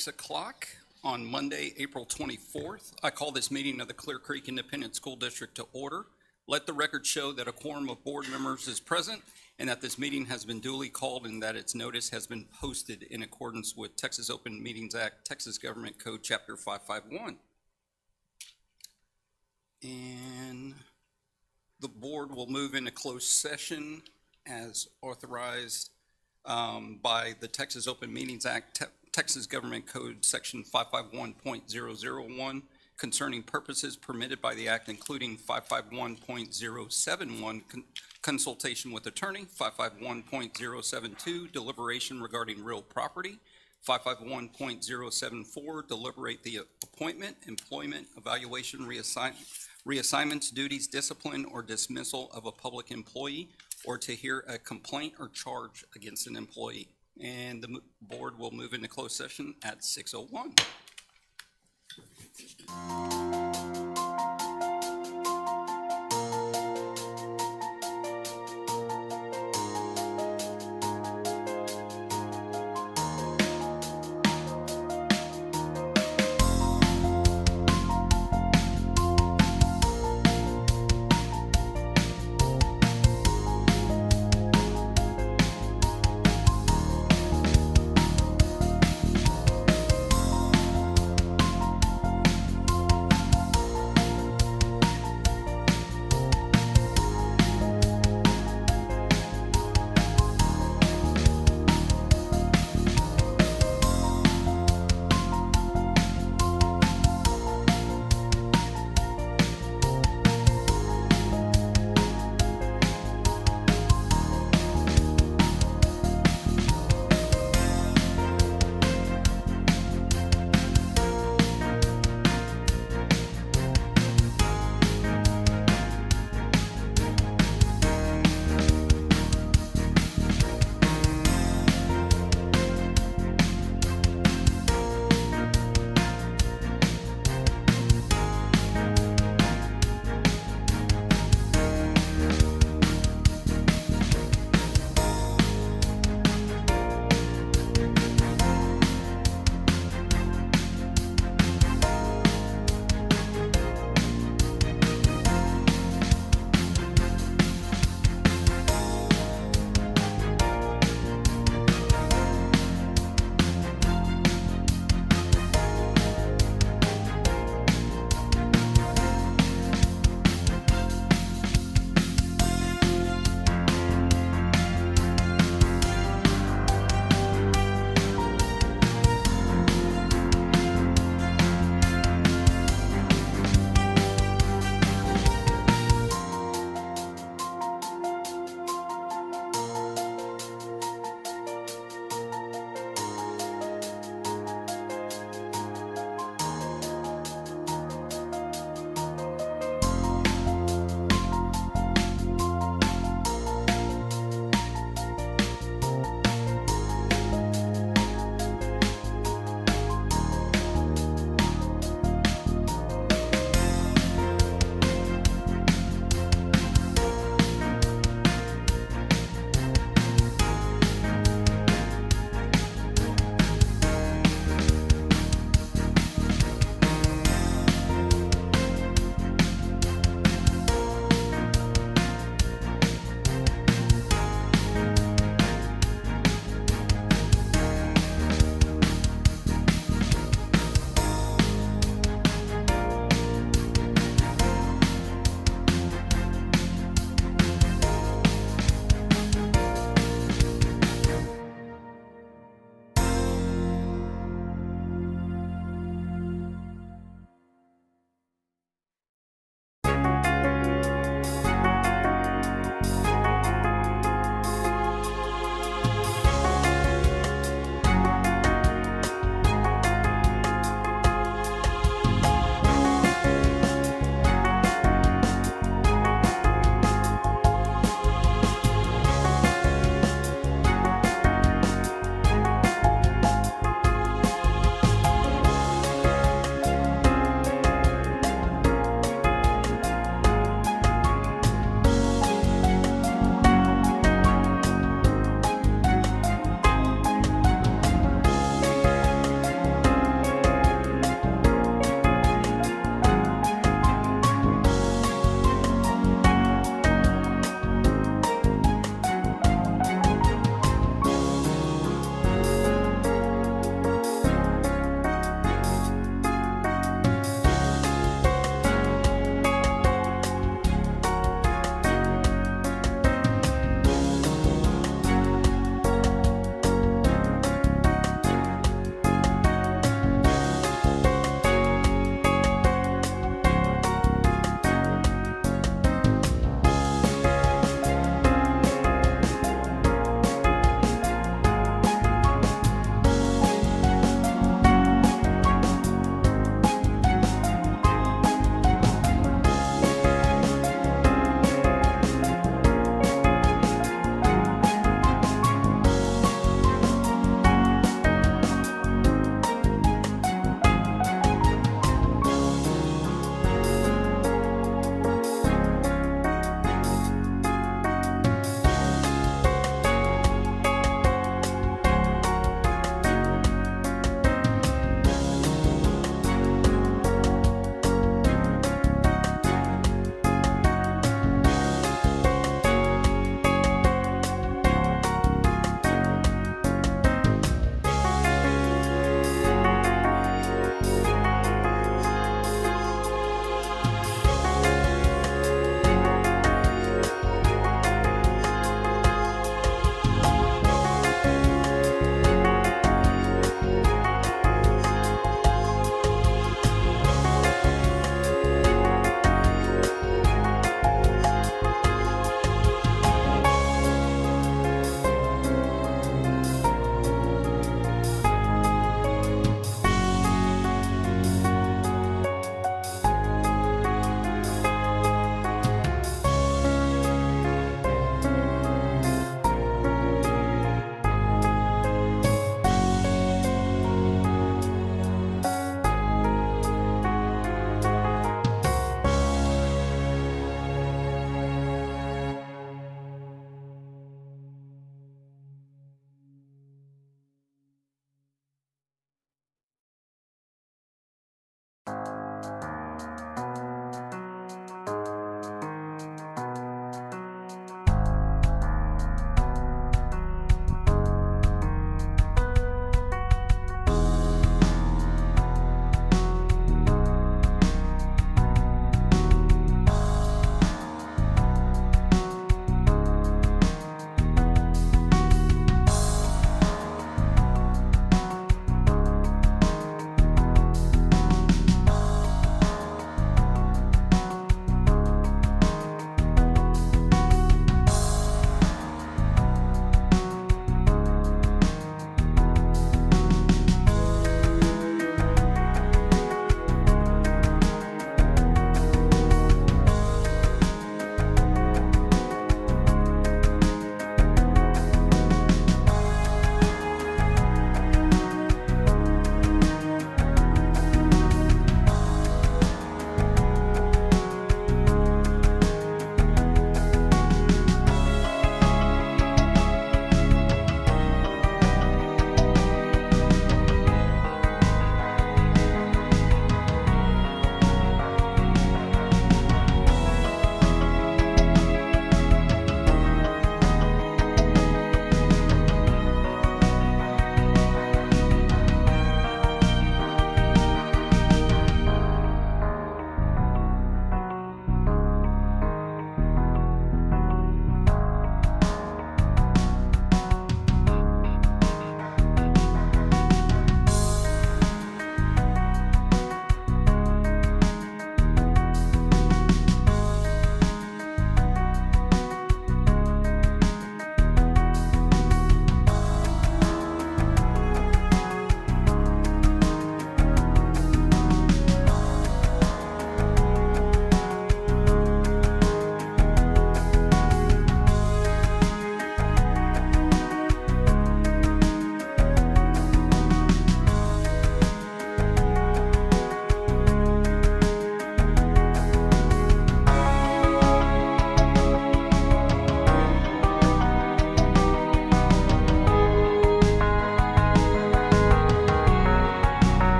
6 o'clock on Monday, April 24th. I call this meeting of the Clear Creek Independent School District to order. Let the record show that a quorum of board members is present and that this meeting has been duly called and that its notice has been posted in accordance with Texas Open Meetings Act, Texas Government Code, Chapter 551. And the board will move into closed session as authorized by the Texas Open Meetings Act, Texas Government Code, Section 551.001, concerning purposes permitted by the Act, including 551.071, consultation with attorney, 551.072, deliberation regarding real property, 551.074, deliberate the appointment, employment, evaluation, reassignments, duties, discipline, or dismissal of a public employee, or to hear a complaint or charge against an employee. And the board will move into closed session at 6:01.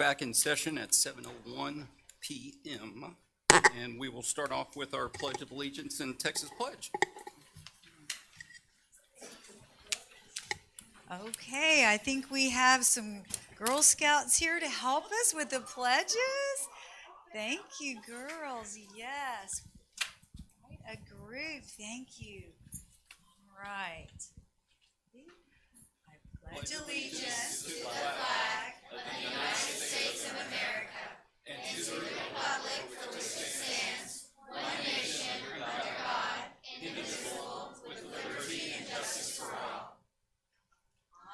back in session at 7:01 p.m. And we will start off with our Pledge of Allegiance and Texas Pledge. Okay, I think we have some Girl Scouts here to help us with the pledges. Thank you, girls. Yes. Quite a group. Thank you. All right. I pledge allegiance to the flag of the United States of America and to the republic for which it stands, one nation, under God, indivisible, with liberty and justice for all.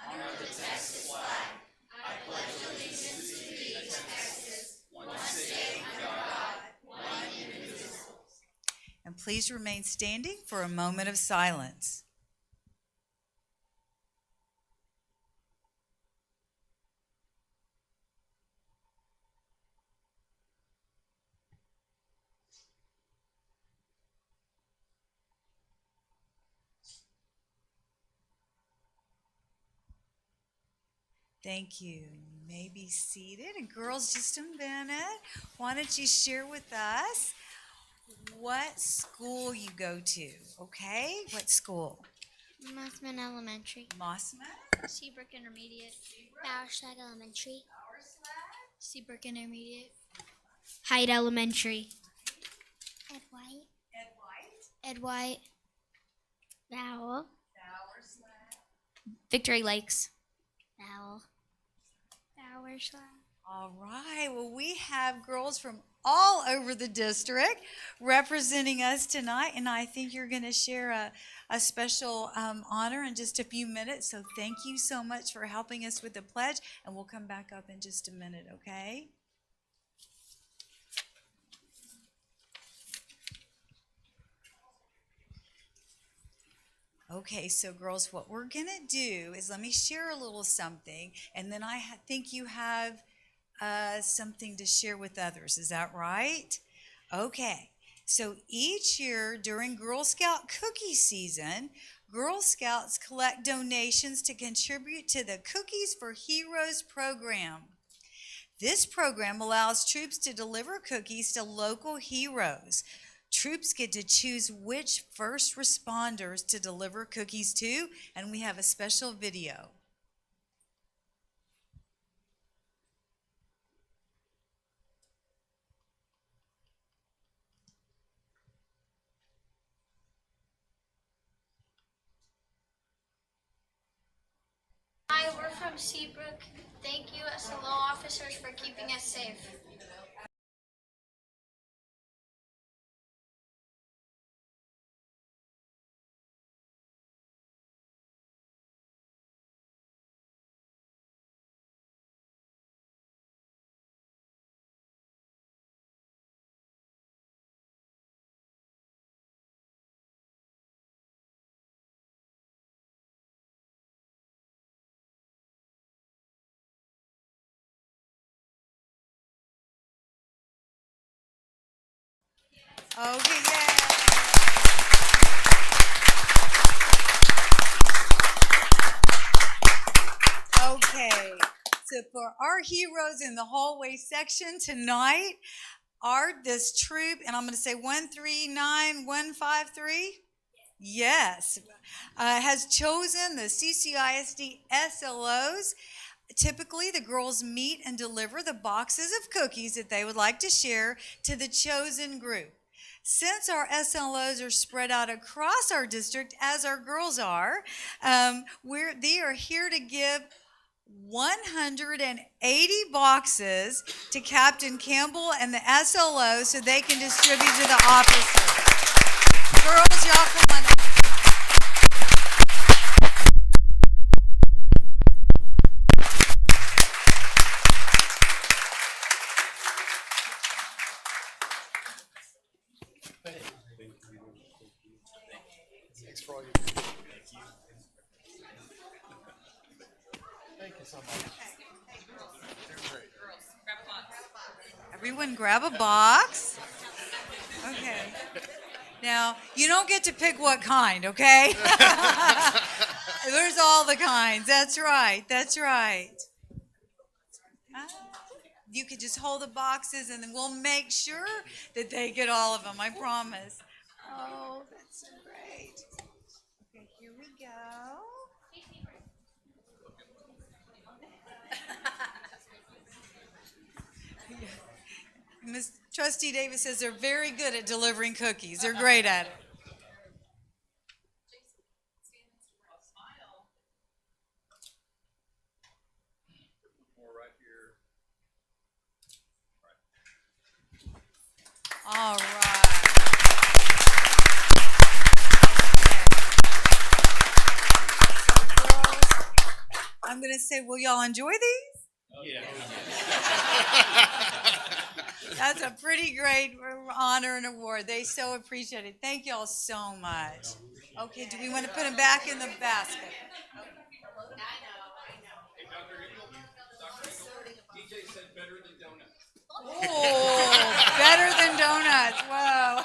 Honor the Texas flag. I pledge allegiance to thee, Texas, one state under God, one indivisible. And please remain standing for a moment of silence. Thank you. You may be seated. And girls, just a minute. Why don't you share with us what school you go to, okay? What school? Mossman Elementary. Mossman? Seabrook Intermediate. Bowerslag Elementary. Seabrook Intermediate. Hyde Elementary. Ed White. Ed White? Ed White. Vowel. Bowerslag. Victory Lakes. Vowel. Bowerslag. All right. Well, we have girls from all over the district representing us tonight, and I think you're going to share a special honor in just a few minutes. So thank you so much for helping us with the pledge, and we'll come back up in just a minute, okay? Okay, so girls, what we're going to do is let me share a little something, and then I think you have something to share with others. Is that right? Okay, so each year during Girl Scout cookie season, Girl Scouts collect donations to contribute to the Cookies for Heroes program. This program allows troops to deliver cookies to local heroes. Troops get to choose which first responders to deliver cookies to, and we have a special video. Hi, we're from Seabrook. Thank you, SLO officers, for keeping us safe. Okay, yeah. Okay, so for our heroes in the hallway section tonight, this troop, and I'm going to say 139153, yes, has chosen the CCISD SLOs. Typically, the girls meet and deliver the boxes of cookies that they would like to share to the chosen group. Since our SLOs are spread out across our district, as our girls are, they are here to give 180 boxes to Captain Campbell and the SLO so they can distribute to the officers. Girls, y'all come on up. Thanks for all your Thank you so much. Everyone grab a box. Okay. Now, you don't get to pick what kind, okay? There's all the kinds. That's right. That's right. you could just hold the boxes and then we'll make sure that they get all of them, I promise. Oh, that's so great. Okay, here we go. Miss Trustee Davis says they're very good at delivering cookies. They're great at it. All right. So, girls, I'm going to say, will y'all enjoy these? Yeah. That's a pretty great honor and award. They so appreciate it. Thank y'all so much. Okay, do we want to put them back in the basket? DJ said better than donuts. Oh, better than donuts. Whoa.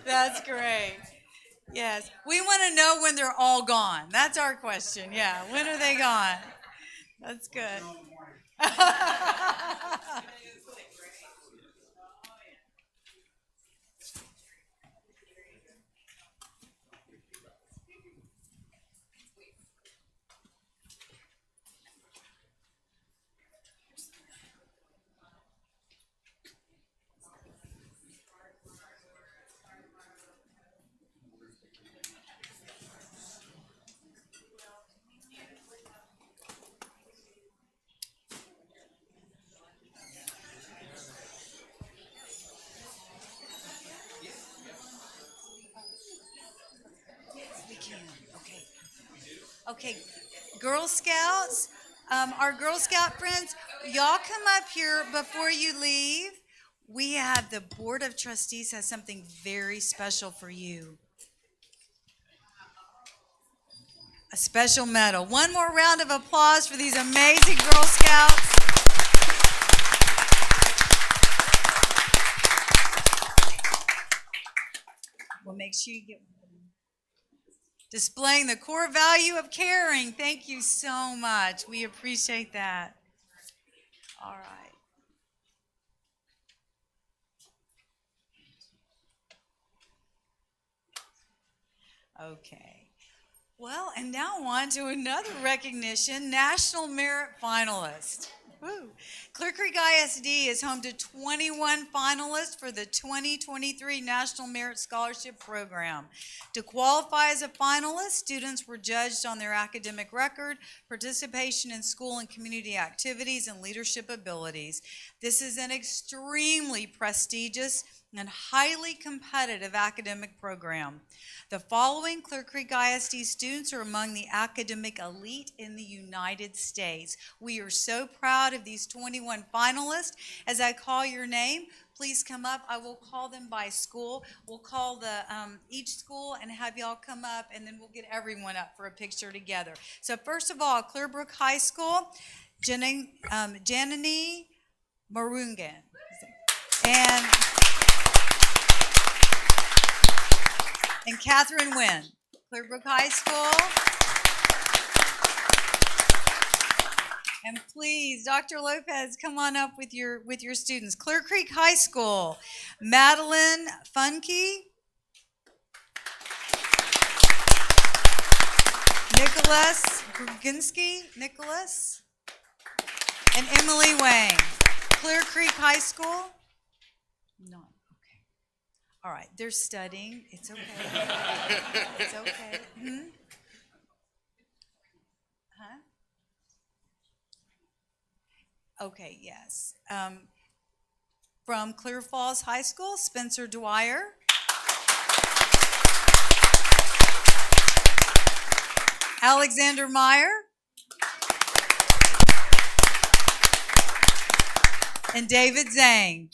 That's great. Yes. We want to know when they're all gone. That's our question. Yeah. When are they gone? That's good. We can. Okay. Okay. Girl Scouts, our Girl Scout friends, y'all come up here before you leave. We have the Board of Trustees has something very special for you. A special medal. One more round of applause for these amazing Girl Scouts. We'll make sure you get one. Displaying the core value of caring. Thank you so much. We appreciate that. All right. Okay. Well, and now on to another recognition, National Merit Finalist. Woo. Clear Creek ISD is home to 21 finalists for the 2023 National Merit Scholarship Program. To qualify as a finalist, students were judged on their academic record, participation in school and community activities, and leadership abilities. This is an extremely prestigious and highly competitive academic program. The following Clear Creek ISD students are among the academic elite in the United States. We are so proud of these 21 finalists. As I call your name, please come up. I will call them by school. We'll call each school and have y'all come up, and then we'll get everyone up for a picture together. So first of all, Clearbrook High School, Janani Marungan. And Catherine Nguyen, Clearbrook High School. And please, Dr. Lopez, come on up with your students. Clear Creek High School, Madeline Funke, Nicholas Gruginski, and Emily Wang. Clear Creek High School, no. All right, they're studying. It's okay. It's okay. Huh? Okay, yes. From Clear Falls High School, Spencer Dwyer. Alexander Meyer. And David Zhang.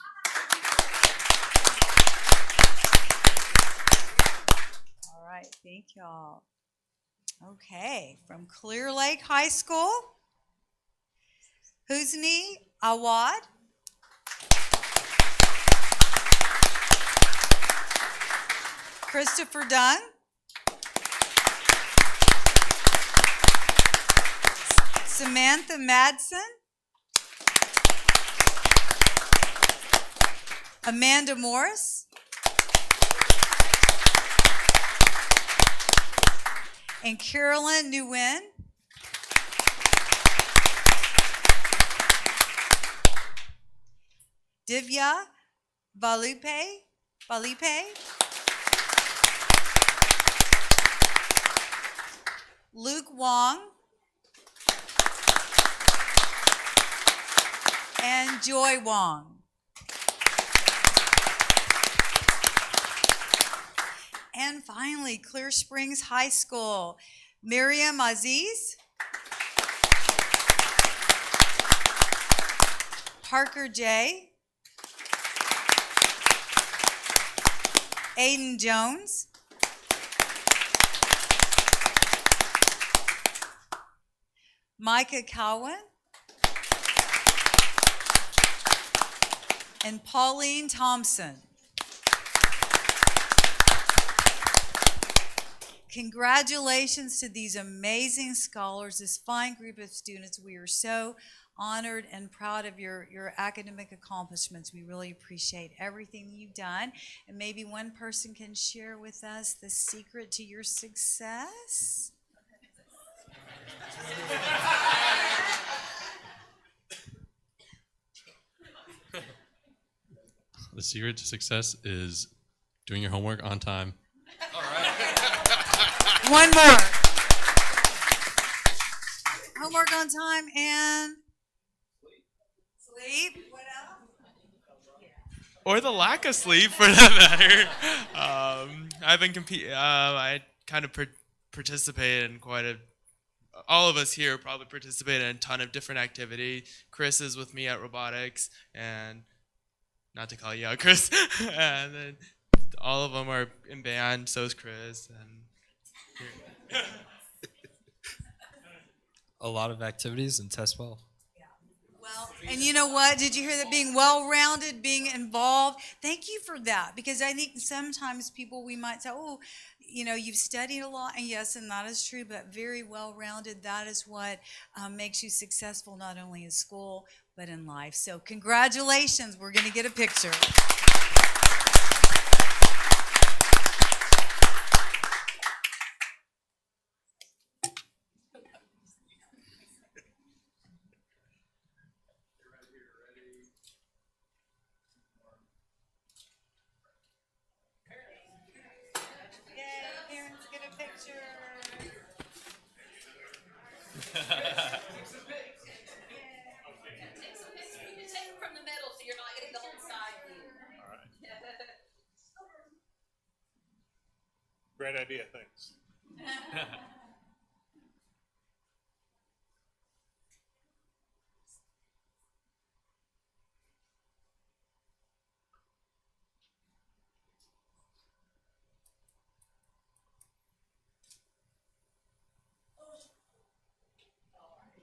Thank y'all. Okay, from Clear Lake High School, Husni Awad. Christopher Dunn. Samantha Madsen. Amanda Morris. And Carolyn Nguyen. Divya Valipe. Luke Wong. And Joy Wong. And finally, Clear Springs High School, Miriam Aziz, Parker J, Aiden Jones, Micah Cowan, and Pauline Thompson. Congratulations to these amazing scholars, this fine group of students. We are so honored and proud of your academic accomplishments. We really appreciate everything you've done. And maybe one person can share with us the secret to your success. The secret to success is doing your homework on time. One more. Homework on time and sleep. What else? Or the lack of sleep, for that matter. I've been I kind of participated in all of us here probably participated in a ton of different activity. Chris is with me at robotics, and not to call you out, Chris. And then all of them are in band. So is Chris. And a lot of activities and test well. Well, and you know what? Did you hear that? Being well-rounded, being involved. Thank you for that, because I think sometimes we might say, oh, you've studied a lot, and yes, and that is true, but very well-rounded, that is what makes you successful not only in school, but in life. So congratulations. We're going to get a picture. From the middle, so you're not getting the whole side view. All right. Great idea, thanks.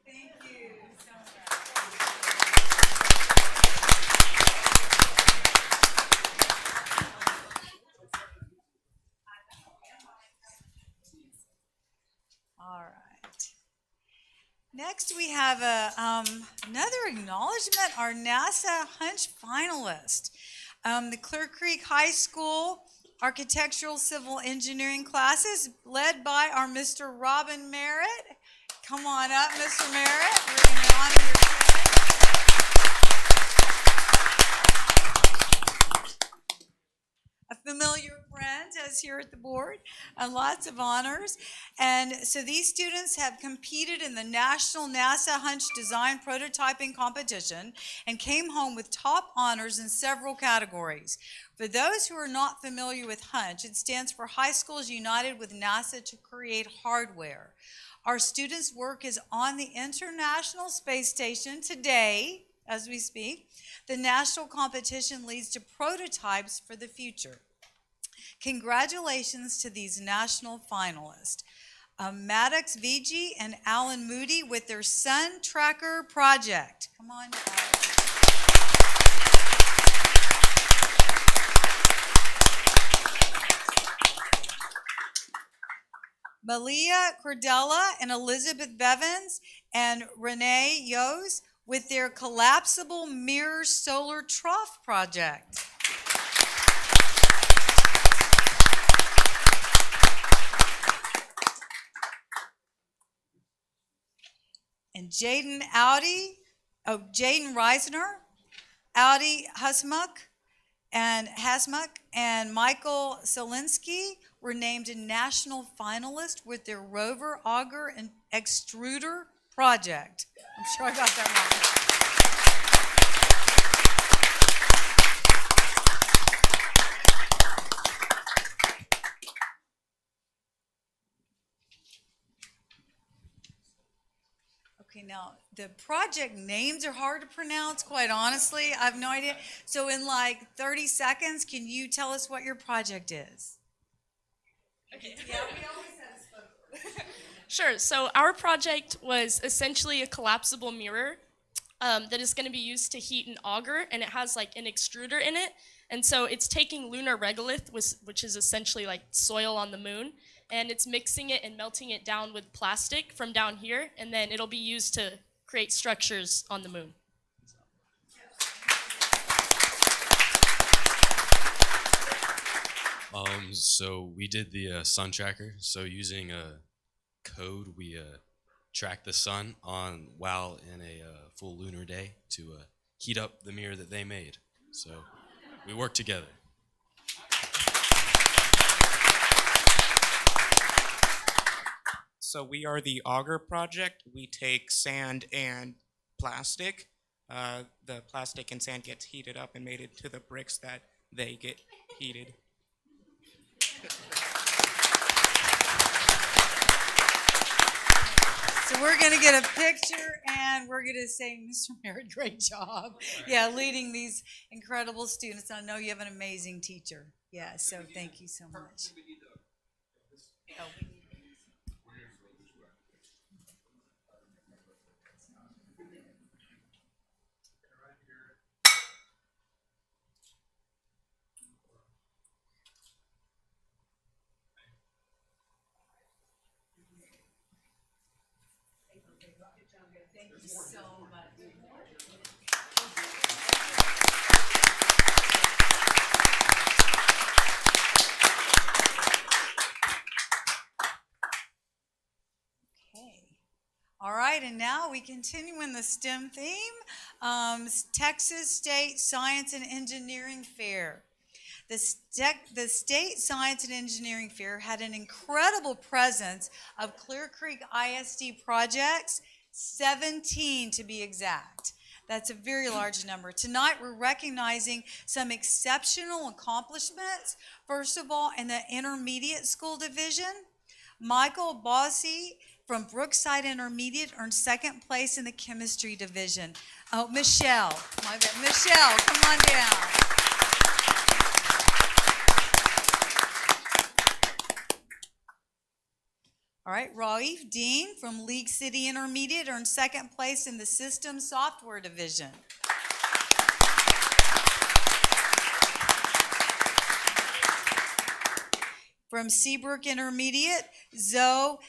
Thank you so much. All right. Next, we have another acknowledgement, our NASA HUNCH finalist. The Clear Creek High School Architectural Civil Engineering classes led by our Mr. Robin Merritt. Come on up, Mr. Merritt. We're going to honor your kids. A familiar friend is here at the board, and lots of honors. And so these students have competed in the National NASA HUNCH Design Prototyping Competition and came home with top honors in several categories. For those who are not familiar with HUNCH, it stands for High Schools United with NASA to Create Hardware. Our students' work is on the International Space Station today, as we speak. The national competition leads to prototypes for the future. Congratulations to these national finalists. Maddox Vigi and Alan Moody with their Sun Tracker project. Come on, guys. Malia Cordella and Elizabeth Bevins and Renee Yos with their collapsible mirror solar trough project. and Jaden Reisner, Audi Hasmuck, and Michael Solinsky were named a national finalist with their rover auger and extruder project. I'm sure I got that wrong. Okay, now the project names are hard to pronounce, quite honestly. I have no idea. So in like 30 seconds, can you tell us what your project is? Okay. Yeah, we always have spoken. Sure. So our project was essentially a collapsible mirror that is going to be used to heat an auger, and it has like an extruder in it. And so it's taking lunar regolith, which is essentially like soil on the moon, and it's mixing it and melting it down with plastic from down here, and then it'll be used to create structures on the moon. So we did the sun tracker. So using a code, we track the sun while in a full lunar day to heat up the mirror that they made. So we work together. So we are the Auger Project. We take sand and plastic. The plastic and sand gets heated up and made into the bricks that they get heated. So we're going to get a picture and we're going to say, Mr. Merritt, great job. Yeah, leading these incredible students. I know you have an amazing teacher. Yeah, so thank you so much. Oh, thank you so much. Okay. All right, and now we continue in the STEM theme, Texas State Science and Engineering Fair. The State Science and Engineering Fair had an incredible presence of Clear Creek ISD projects, 17 to be exact. That's a very large number. Tonight we're recognizing some exceptional accomplishments. First of all, in the Intermediate School Division, Michael Bossy from Brookside Intermediate earned second place in the Chemistry Division. Oh, Michelle, my bad. Michelle, come on down. All right, Raif Dean from League City Intermediate earned second place in the System Software Division. From Seabrook Intermediate, Zoe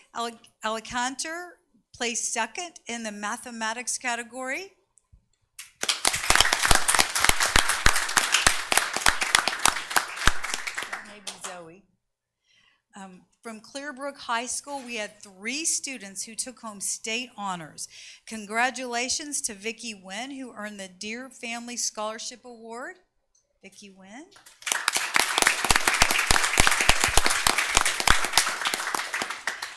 Alicanter placed second in the Mathematics category. That may be Zoe. From Clearbrook High School, we had 3 students who took home state honors. Congratulations to Vicki Wynn, who earned the Dear Family Scholarship Award. Vicki Wynn.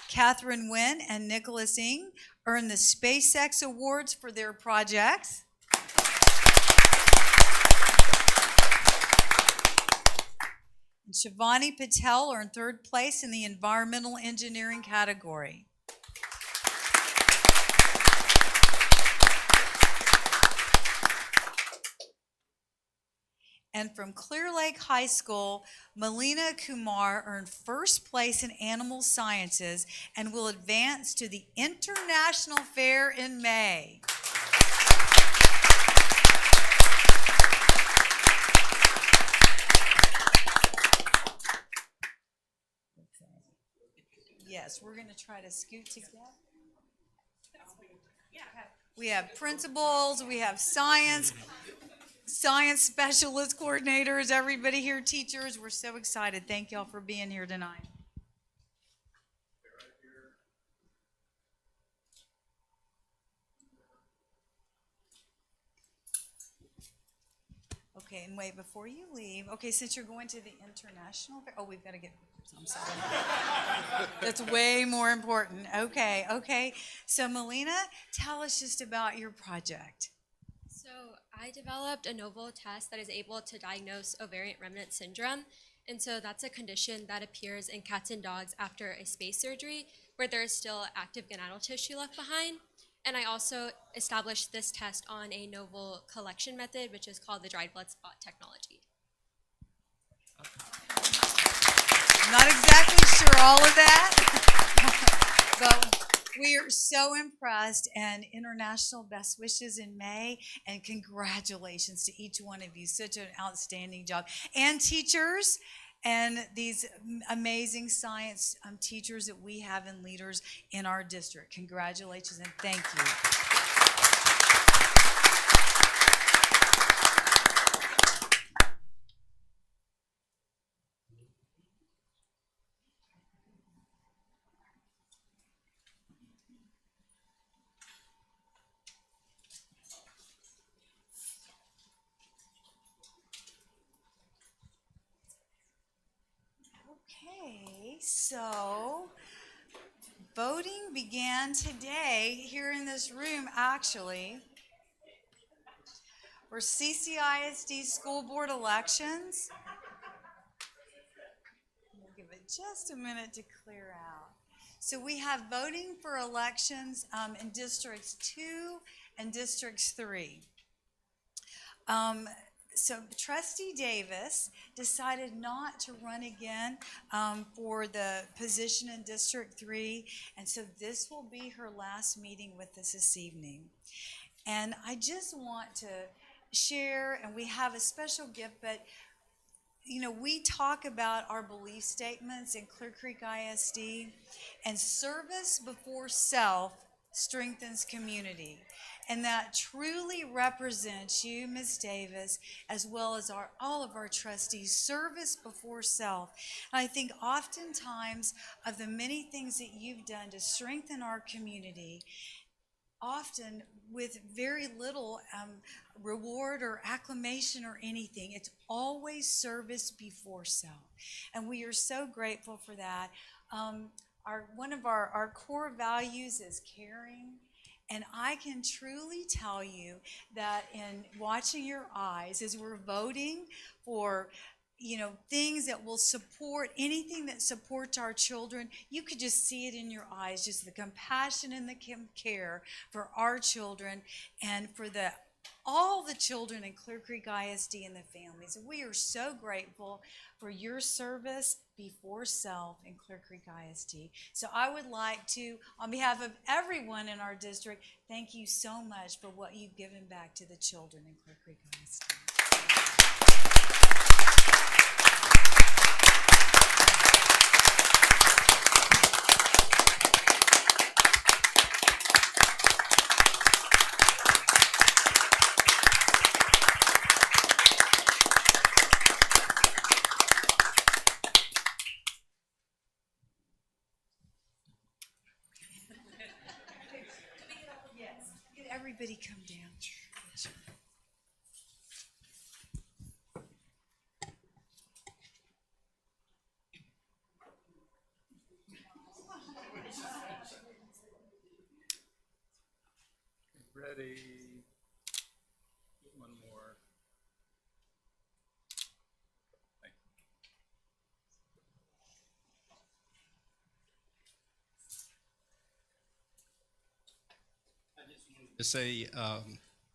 Catherine Wynn and Nicholas Ng earned the SpaceX Awards for their projects. And Shivani Patel earned third place in the Environmental Engineering category. And from Clear Lake High School, Melina Kumar earned first place in Animal Sciences and will advance to the International Fair in May. Yes, we're going to try to scoot together. We have principals, we have science specialist coordinators, everybody here, teachers. We're so excited. Thank y'all for being here tonight. Okay, and wait, before you leave, okay, since you're going to the international, oh, we've got to get, I'm sorry. That's way more important. Okay. So Melina, tell us just about your project. So I developed a novel test that is able to diagnose ovarian remnant syndrome. And so that's a condition that appears in cats and dogs after a space surgery where there is still active gonadal tissue left behind. And I also established this test on a novel collection method, which is called the dried blood spot technology. I'm not exactly sure all of that, but we are so impressed, and international best wishes in May, and congratulations to each one of you. Such an outstanding job. And teachers, and these amazing science teachers that we have and leaders in our district. Congratulations and thank you. Okay, so voting began today here in this room, actually, for CCISD school board elections. We'll give it just a minute to clear out. So we have voting for elections in districts 2 and districts 3. So Trustee Davis decided not to run again for the position in District 3, and so this will be her last meeting with us this evening. And I just want to share, and we have a special gift, but you know, we talk about our belief statements in Clear Creek ISD, and service before self strengthens community. And that truly represents you, Ms. Davis, as well as all of our trustees, service before self. And I think oftentimes of the many things that you've done to strengthen our community, often with very little reward or acclamation or anything, it's always service before self. And we are so grateful for that. One of our core values is caring. And I can truly tell you that in watching your eyes as we're voting for, you know, things that will support, anything that supports our children, you could just see it in your eyes, just the compassion and the care for our children and for all the children in Clear Creek ISD and the families. And we are so grateful for your service before self in Clear Creek ISD. So I would like to, on behalf of everyone in our district, thank you so much for what you've given back to the children in Clear Creek ISD. Everybody come down. Ready. One more. Thank you. I just wanted to say,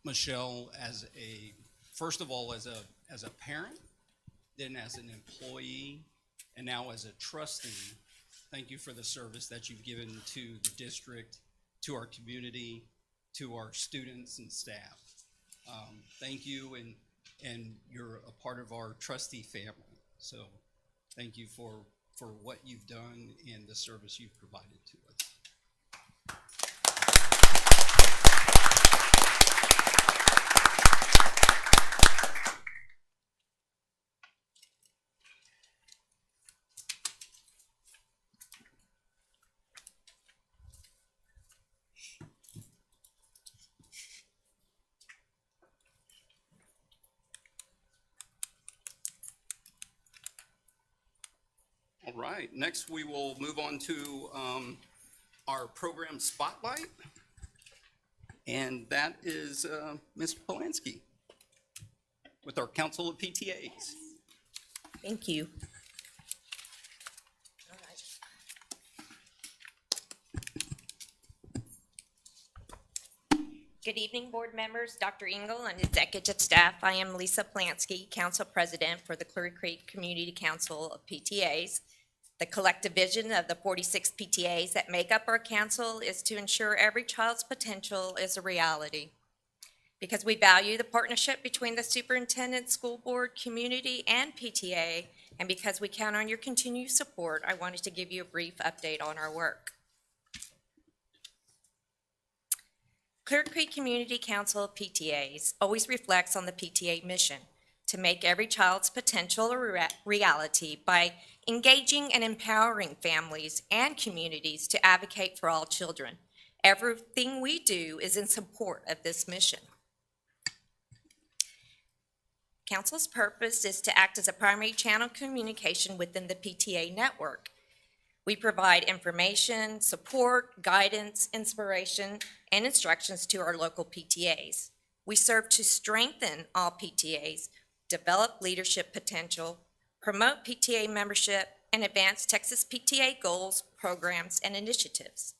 Michelle, first of all, as a parent, then as an employee, and now as a trustee, thank you for the service that you've given to the district, to our community, to our students and staff. Thank you, and you're a part of our trustee family. So thank you for what you've done and the service you've provided to us. right, next we will move on to our program spotlight. And that is Ms. Polanski with our Council of PTAs. Thank you. Good evening, board members, Dr. Engel, and executive staff. I am Lisa Polanski, Council President for the Clear Creek Community Council of PTAs. The collective vision of the 46 PTAs that make up our council is to ensure every child's potential is a reality. Because we value the partnership between the superintendent, school board, community, and PTA, and because we count on your continued support, I wanted to give you a brief update on our work. Clear Creek Community Council of PTAs always reflects on the PTA mission to make every child's potential a reality by engaging and empowering families and communities to advocate for all children. Everything we do is in support of this mission. Council's purpose is to act as a primary channel of communication within the PTA network. We provide information, support, guidance, inspiration, and instructions to our local PTAs. We serve to strengthen all PTAs, develop leadership potential, promote PTA membership, and advance Texas PTA goals, programs, and initiatives.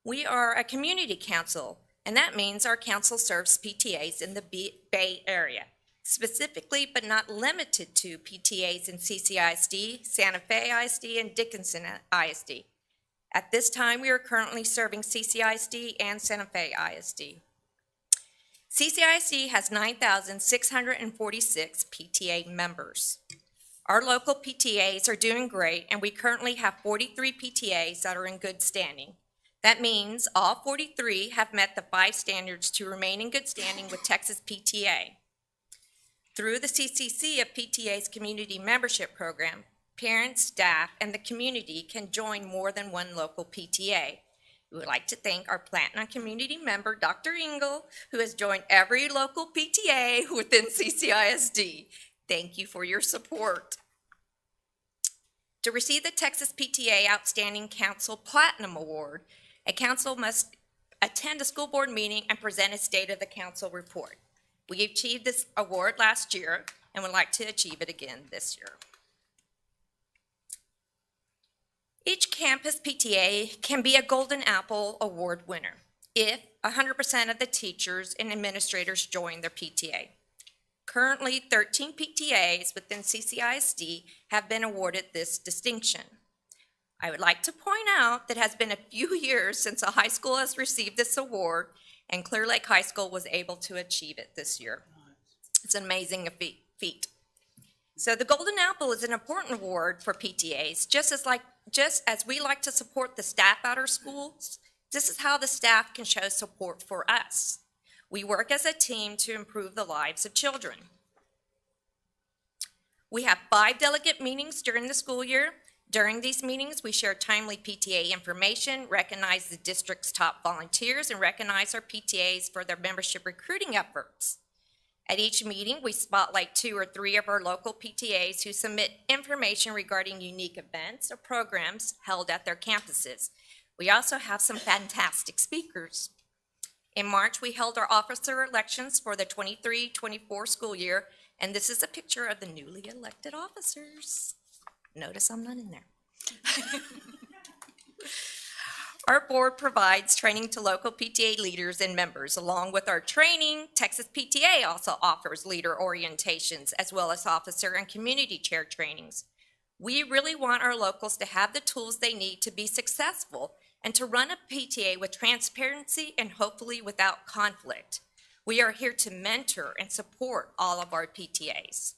We are a community council, and that means our council serves PTAs in the Bay Area, specifically but not limited to PTAs in CCISD, Santa Fe ISD, and Dickinson ISD. At this time, we are currently serving CCISD and Santa Fe ISD. CCISD has 9,646 PTA members. Our local PTAs are doing great, and we currently have 43 PTAs that are in good standing. That means all 43 have met the 5 standards to remain in good standing with Texas PTA. Through the CCC of PTA's community membership program, parents, staff, and the community can join more than one local PTA. We would like to thank our Platinum Community member, Dr. Engel, who has joined every local PTA within CCISD. Thank you for your support. To receive the Texas PTA Outstanding Council Platinum Award, a council must attend a school board meeting and present a State of the Council report. We achieved this award last year and would like to achieve it again this year. Each campus PTA can be a Golden Apple Award winner if 100% of the teachers and administrators join their PTA. Currently, 13 PTAs within CCISD have been awarded this distinction. I would like to point out that it has been a few years since a high school has received this award, and Clear Lake High School was able to achieve it this year. It's an amazing feat. So the Golden Apple is an important award for PTAs, just as we like to support the staff at our schools. This is how the staff can show support for us. We work as a team to improve the lives of children. We have 5 delegate meetings during the school year. During these meetings, we share timely PTA information, recognize the district's top volunteers, and recognize our PTAs for their membership recruiting efforts. At each meeting, we spotlight 2 or 3 of our local PTAs who submit information regarding unique events or programs held at their campuses. We also have some fantastic speakers. In March, we held our officer elections for the 23-24 school year, and this is a picture of the newly elected officers. Notice I'm not in there. Our board provides training to local PTA leaders and members. Along with our training, Texas PTA also offers leader orientations as well as officer and community chair trainings. We really want our locals to have the tools they need to be successful and to run a PTA with transparency and hopefully without conflict. We are here to mentor and support all of our PTAs.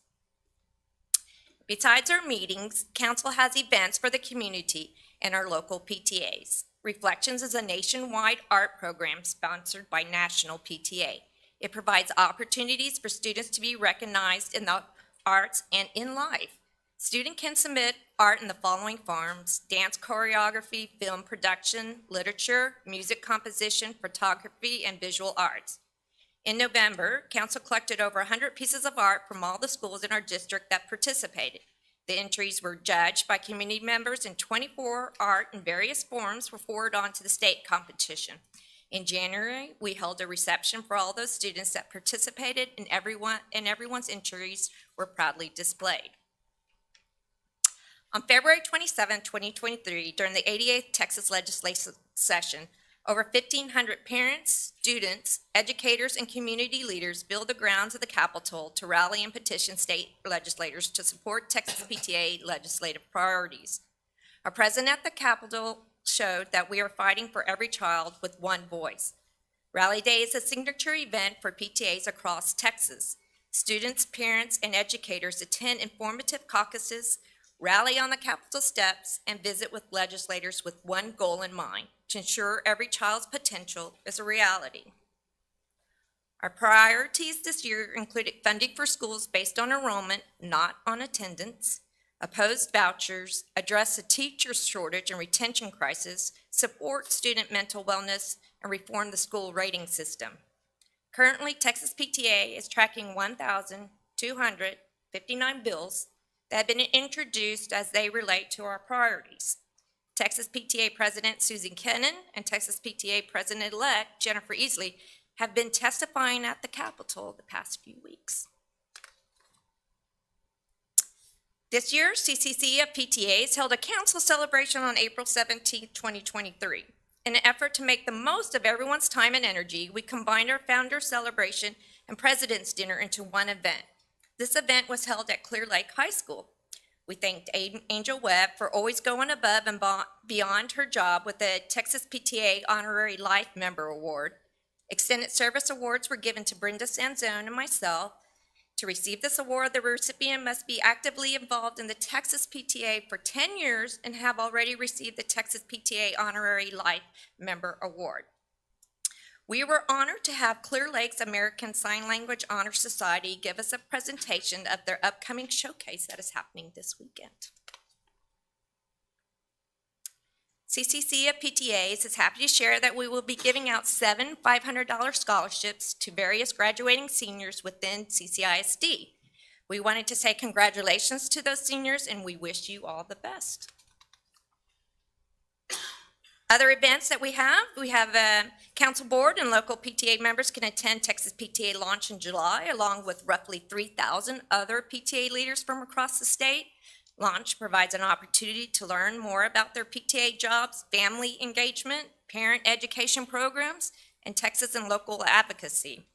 Besides our meetings, Council has events for the community and our local PTAs. Reflections is a nationwide art program sponsored by National PTA. It provides opportunities for students to be recognized in the arts and in life. Students can submit art in the following forms: dance choreography, film production, literature, music composition, photography, and visual arts. In November, Council collected over 100 pieces of art from all the schools in our district that participated. The entries were judged by community members, and 24 art in various forms were forwarded on to the state competition. In January, we held a reception for all those students that participated, and everyone's entries were proudly displayed. On February 27, 2023, during the 88th Texas Legislative Session, over 1,500 parents, students, educators, and community leaders filled the grounds of the Capitol to rally and petition state legislators to support Texas PTA legislative priorities. Our presence at the Capitol showed that we are fighting for every child with one voice. Rally Day is a signature event for PTAs across Texas. Students, parents, and educators attend informative caucuses, rally on the Capitol steps, and visit with legislators with one goal in mind: to ensure every child's potential is a reality. Our priorities this year included funding for schools based on enrollment, not on attendance, opposed vouchers, address the teacher shortage and retention crisis, support student mental wellness, and reform the school rating system. Currently, Texas PTA is tracking 1,259 bills that have been introduced as they relate to our priorities. Texas PTA President Susan Kennan and Texas PTA President-elect Jennifer Easley have been testifying at the Capitol the past few weeks. This year, CCC of PTAs held a council celebration on April 17, 2023. In an effort to make the most of everyone's time and energy, we combined our founder celebration and president's dinner into one event. This event was held at Clear Lake High School. We thanked Angel Webb for always going above and beyond her job with the Texas PTA Honorary Life Member Award. Extended service awards were given to Brenda Sanzone and myself. To receive this award, the recipient must be actively involved in the Texas PTA for 10 years and have already received the Texas PTA Honorary Life Member Award. We were honored to have Clear Lake's American Sign Language Honor Society give us a presentation of their upcoming showcase that is happening this weekend. CCC of PTAs is happy to share that we will be giving out 7 $500 scholarships to various graduating seniors within CCISD. We wanted to say congratulations to those seniors, and we wish you all the best. Other events that we have council board and local PTA members can attend Texas PTA launch in July, along with roughly 3,000 other PTA leaders from across the state. Launch provides an opportunity to learn more about their PTA jobs, family engagement, parent education programs, and Texas and local advocacy.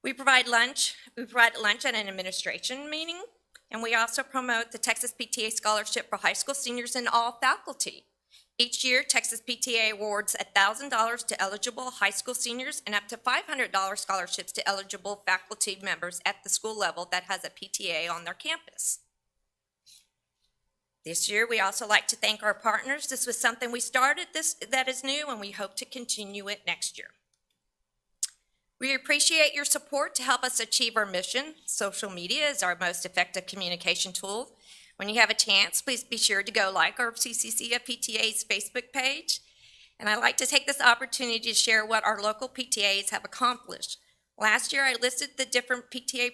We provide lunch at an administration meeting, and we also promote the Texas PTA Scholarship for high school seniors and all faculty. Each year, Texas PTA awards $1,000 to eligible high school seniors and up to $500 scholarships to eligible faculty members at the school level that has a PTA on their campus. This year, we also like to thank our partners. This was something we started that is new, and we hope to continue it next year. We appreciate your support to help us achieve our mission. Social media is our most effective communication tool. When you have a chance, please be sure to go like our CCC of PTA's Facebook page. And I'd like to take this opportunity to share what our local PTAs have accomplished. Last year, I listed the different PTA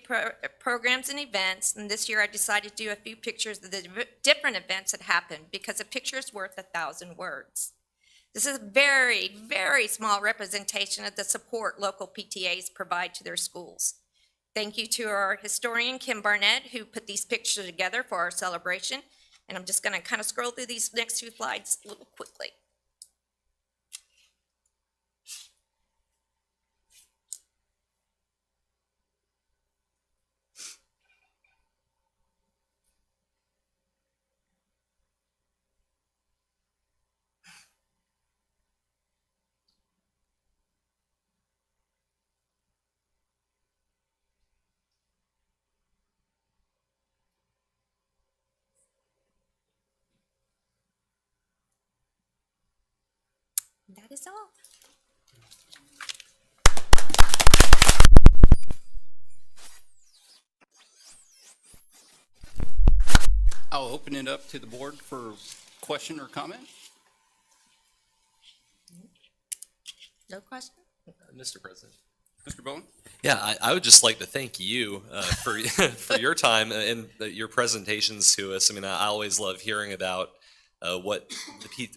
programs and events, and this year I decided to do a few pictures of the different events that happened because a picture is worth 1,000 words. This is a very, very small representation of the support local PTAs provide to their schools. Thank you to our historian, Kim Barnett, who put these pictures together for our celebration, and I'm just going to kind of scroll through these next few slides a little quickly. That is all. I'll open it up to the board for question or comment. No question? Mr. President. Mr. Bowen? Yeah, I would just like to thank you for for your time and your presentations to us. I mean, I always love hearing about what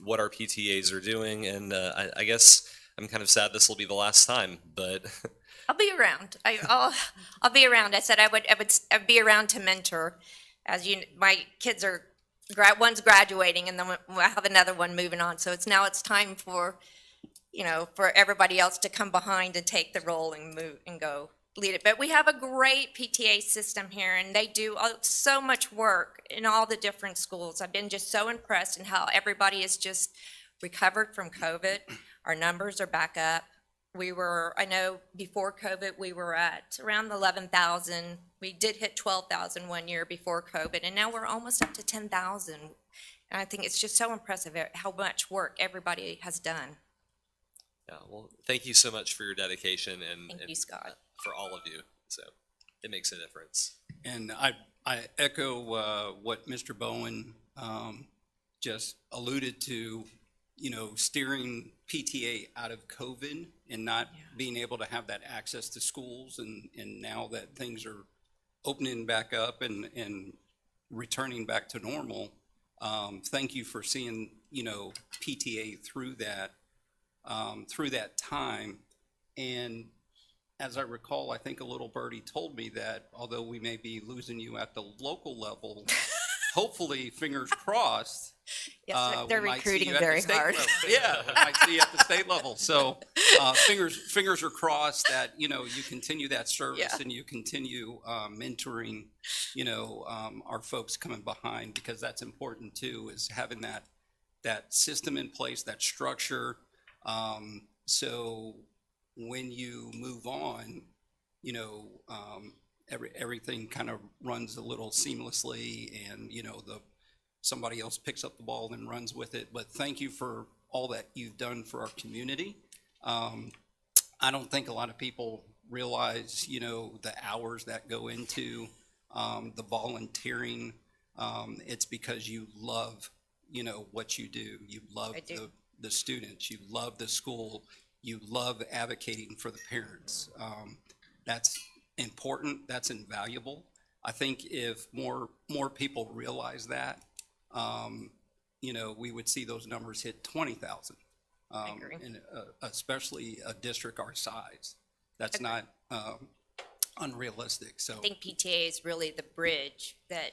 what our PTAs are doing, and I guess I'm kind of sad this will be the last time, but I'll be around. I'll be around. I said I'd be around to mentor. As you, my kids are, one's graduating, and then we'll have another one moving on. So it's time for, for everybody else to come behind and take the role and move and go lead it. But we have a great PTA system here, and they do so much work in all the different schools. I've been just so impressed in how everybody is just recovered from COVID. Our numbers are back up. I know before COVID, we were at around 11,000. We did hit 12,000 one year before COVID, and now we're almost up to 10,000. And I think it's just so impressive how much work everybody has done. yeah, well, thank you so much for your dedication Thank you, Scott. for all of you. So it makes a difference. And I echo what Mr. Bowen just alluded to, steering PTA out of COVID and not being able to have that access to schools. And now that things are opening back up and returning back to normal, thank you for seeing, PTA through that time. And as I recall, I think a little birdie told me that although we may be losing you at the local level, hopefully, fingers crossed. Yes, they're we might see recruiting you at the very state hard. level. Yeah, we might see you at the state level. So fingers are crossed that, you continue that service Yeah. and you continue mentoring, our folks coming behind, because that's important too, is having that system in place, that structure. So when you move on, everything kind of runs a little seamlessly, and somebody else picks up the ball and runs with it. But thank you for all that you've done for our community. I don't think a lot of people realize, the hours that go into the volunteering. It's because you love, what you do. You love the students. You love the school. You love advocating for the parents. That's important. That's invaluable. I think if more people realize that, we would see those numbers hit 20,000. And especially a district our size. That's not unrealistic. So I think PTA is really the bridge that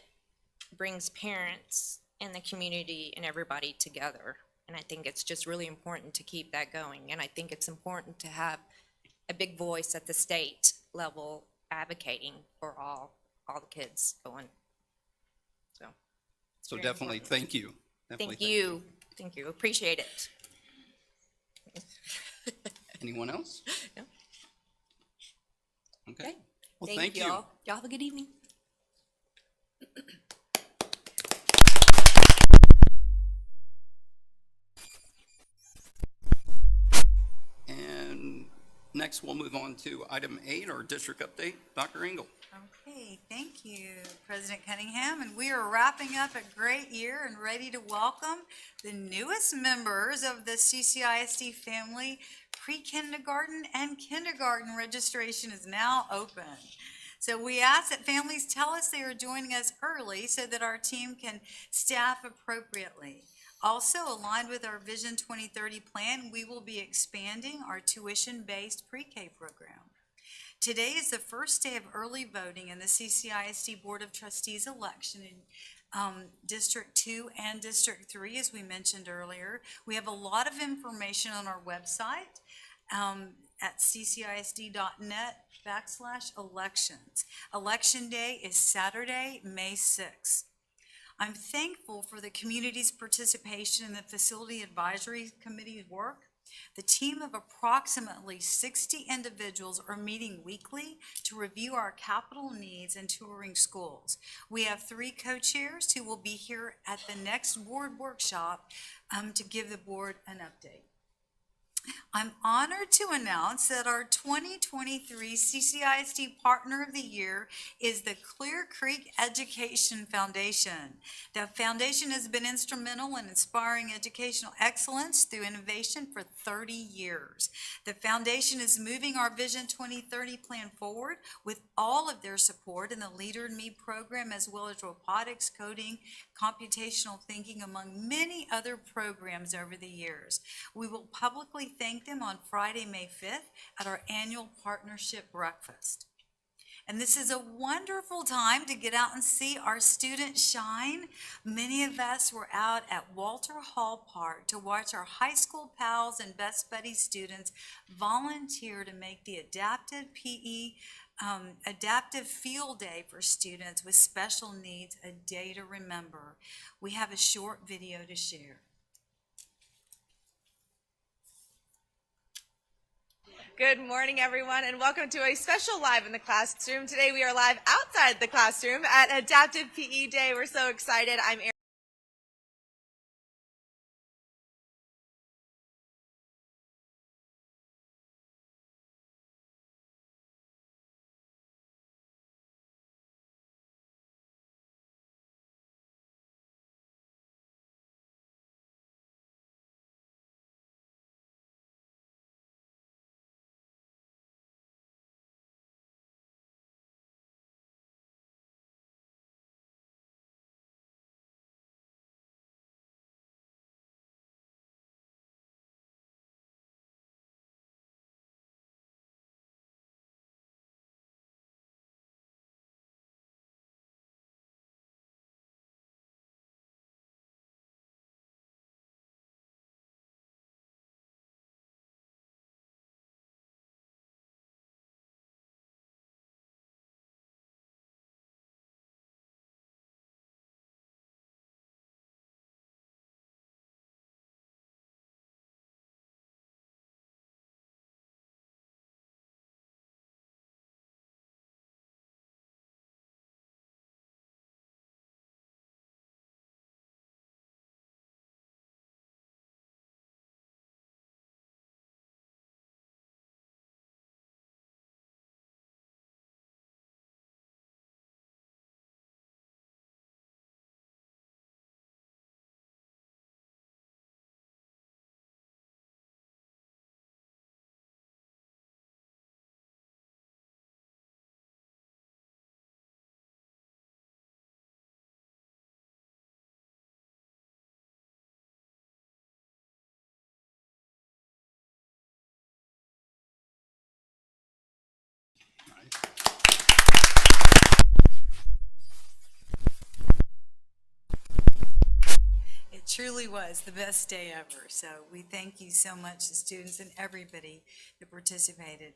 brings parents and the community and everybody together. And I think it's just really important to keep that going. And I think it's important to have a big voice at the state level advocating for all the kids going. So definitely thank you. Thank you. Thank you. Appreciate it. Anyone else? No. Okay. Well, Thank you. Y'all have a good evening. And next, we'll move on to item 8, our district update. Dr. Engel. Okay, thank you, President Cunningham. And we are wrapping up a great year and ready to welcome the newest members of the CCISD family. Pre-kindergarten and kindergarten registration is now open. So we ask that families tell us they are joining us early so that our team can staff appropriately. Also, aligned with our Vision 2030 plan, we will be expanding our tuition-based pre-K program. Today is the first day of early voting in the CCISD Board of Trustees election in District 2 and District 3, as we mentioned earlier. We have a lot of information on our website at ccisd.net/elections. Election day is Saturday, May 6th. I'm thankful for the community's participation in the Facility Advisory Committee's work. The team of approximately 60 individuals are meeting weekly to review our capital needs and touring schools. We have 3 co-chairs who will be here at the next board workshop to give the board an update. I'm honored to announce that our 2023 CCISD Partner of the Year is the Clear Creek Education Foundation. The foundation has been instrumental in inspiring educational excellence through innovation for 30 years. The foundation is moving our Vision 2030 plan forward with all of their support in the Leader in Me program, as well as robotics, coding, computational thinking, among many other programs over the years. We will publicly thank them on Friday, May 5th at our annual partnership breakfast. And this is a wonderful time to get out and see our students shine. Many of us were out at Walter Hall Park to watch our high school pals and best buddy students volunteer to make the adaptive PE adaptive field day for students with special needs a day to remember. We have a short video to share. Good morning, everyone, and welcome to a special Live in the Classroom. Today we are live outside the classroom at Adaptive PE Day. We're so excited. I'm Erin. It truly was the best day ever. So we thank you so much, the students and everybody that participated.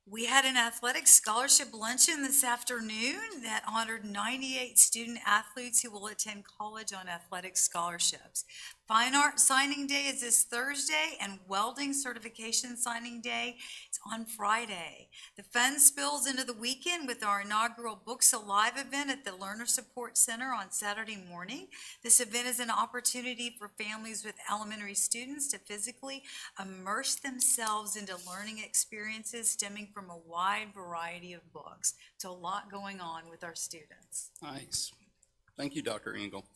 We had an athletic scholarship luncheon this afternoon that honored 98 student athletes who will attend college on athletic scholarships. Fine art signing day is this Thursday, and welding certification signing day is on Friday. The fun spills into the weekend with our inaugural Books Alive event at the Learner Support Center on Saturday morning. This event is an opportunity for families with elementary students to physically immerse themselves into learning experiences stemming from a wide variety of books. So a lot going on with our students. Nice. Thank you, Dr. Engel.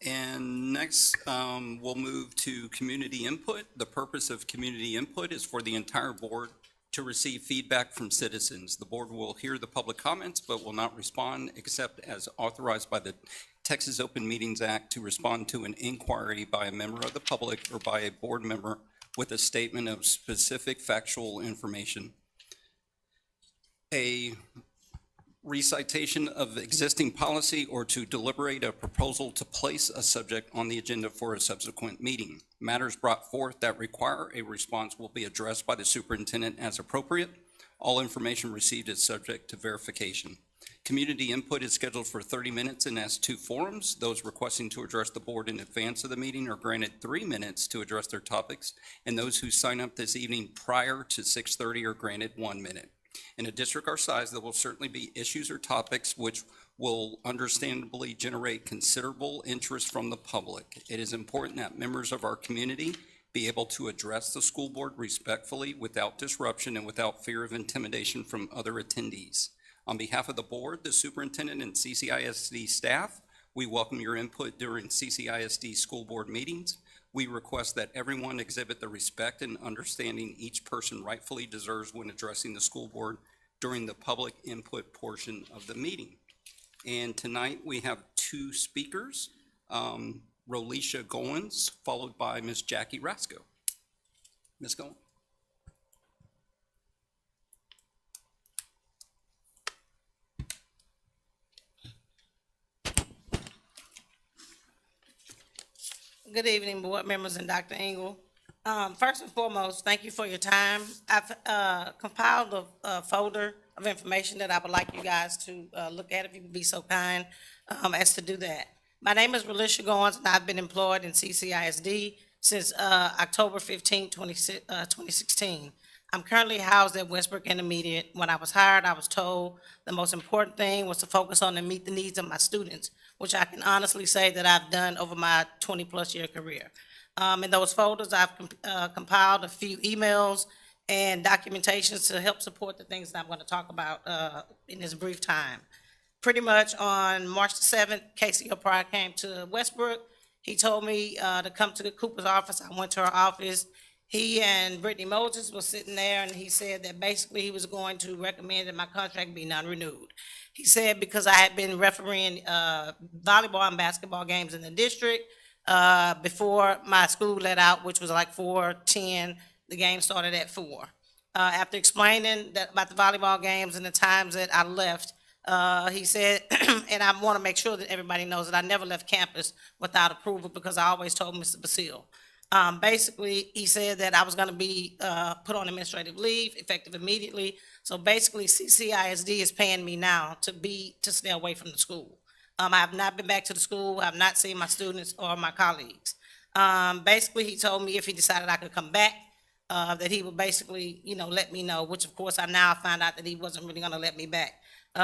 And next, we'll move to community input. The purpose of community input is for the entire board to receive feedback from citizens. The board will hear the public comments, but will not respond except as authorized by the Texas Open Meetings Act to respond to an inquiry by a member of the public or by a board member with a statement of specific factual information. A recitation of existing policy, or to deliberate a proposal to place a subject on the agenda for a subsequent meeting. Matters brought forth that require a response will be addressed by the superintendent as appropriate. All information received is subject to verification. Community input is scheduled for 30 minutes and has two forums. Those requesting to address the board in advance of the meeting are granted 3 minutes to address their topics, and those who sign up this evening prior to 6:30 are granted 1 minute. In a district our size, there will certainly be issues or topics which will understandably generate considerable interest from the public. It is important that members of our community be able to address the school board respectfully, without disruption, and without fear of intimidation from other attendees. On behalf of the board, the superintendent, and CCISD staff, we welcome your input during CCISD school board meetings. We request that everyone exhibit the respect and understanding each person rightfully deserves when addressing the school board during the public input portion of the meeting. And tonight we have two speakers, Rolisha Goins, followed by Ms. Jackie Rasco. Ms. Goins. Good evening, board members and Dr. Engel. First and foremost, thank you for your time. I've compiled a folder of information that I would like you guys to look at, if you would be so kind as to do that. My name is Rolisha Goins, and I've been employed in CCISD since October 15, 2016. I'm currently housed at Westbrook Intermediate. When I was hired, I was told the most important thing was to focus on and meet the needs of my students, which I can honestly say that I've done over my 20-plus year career. In those folders, I've compiled a few emails and documentations to help support the things that I'm going to talk about in this brief time. Pretty much on March the 7th, Casey O'Pride came to Westbrook. He told me to come to the Cooper's office. I went to her office. He and Brittany Moses was sitting there, and he said that basically he was going to recommend that my contract be non-renewed. He said because I had been refereeing volleyball and basketball games in the district before my school let out, which was like 4:10. The game started at 4. After explaining that about the volleyball games and the times that I left, he said, and I want to make sure that everybody knows that I never left campus without approval because I always told Mr. Basile. Basically, he said that I was going to be put on administrative leave effective immediately. So basically, CCISD is paying me now to stay away from the school. I have not been back to the school. I have not seen my students or my colleagues. Basically, he told me if he decided I could come back, that he would basically, let me know, which of course I now find out that he wasn't really going to let me back.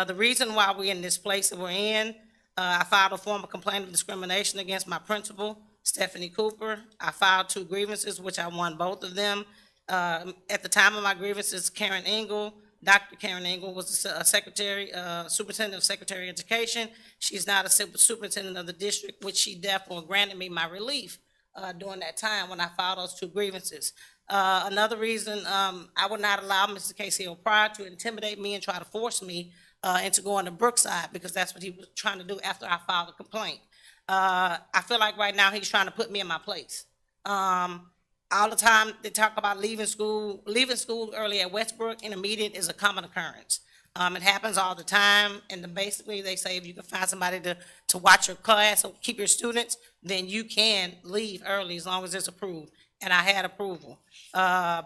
The reason why we're in this place that we're in, I filed a formal complaint of discrimination against my principal, Stephanie Cooper. I filed 2 grievances, which I won both of them. At the time of my grievances, Karen Engel, Dr. Karen Engel was a secretary, superintendent of Secretary of Education. She's not a superintendent of the district, which she therefore granted me my relief during that time when I filed those 2 grievances. Another reason, I would not allow Mr. Casey O'Pride to intimidate me and try to force me into going to Brookside, because that's what he was trying to do after I filed a complaint. I feel like right now he's trying to put me in my place. All the time they talk about leaving school early at Westbrook Intermediate is a common occurrence. It happens all the time, and then basically they say if you can find somebody to watch your class or keep your students, then you can leave early as long as it's approved, and I had approval.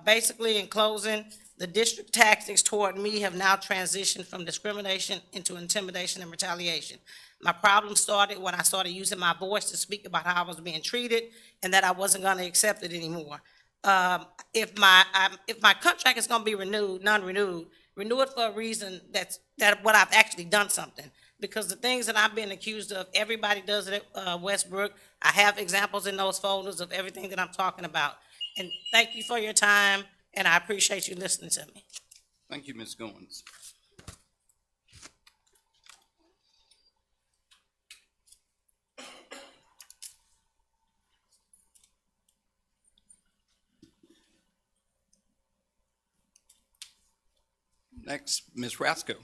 Basically, in closing, the district tactics toward me have now transitioned from discrimination into intimidation and retaliation. My problem started when I started using my voice to speak about how I was being treated and that I wasn't going to accept it anymore. If my contract is going to be renewed, non-renewed, renew it for a reason that what I've actually done something. Because the things that I've been accused of, everybody does it at Westbrook. I have examples in those folders of everything that I'm talking about. And thank you for your time, and I appreciate you listening to me. Thank you, Ms. Goins. Next, Ms. Rasco.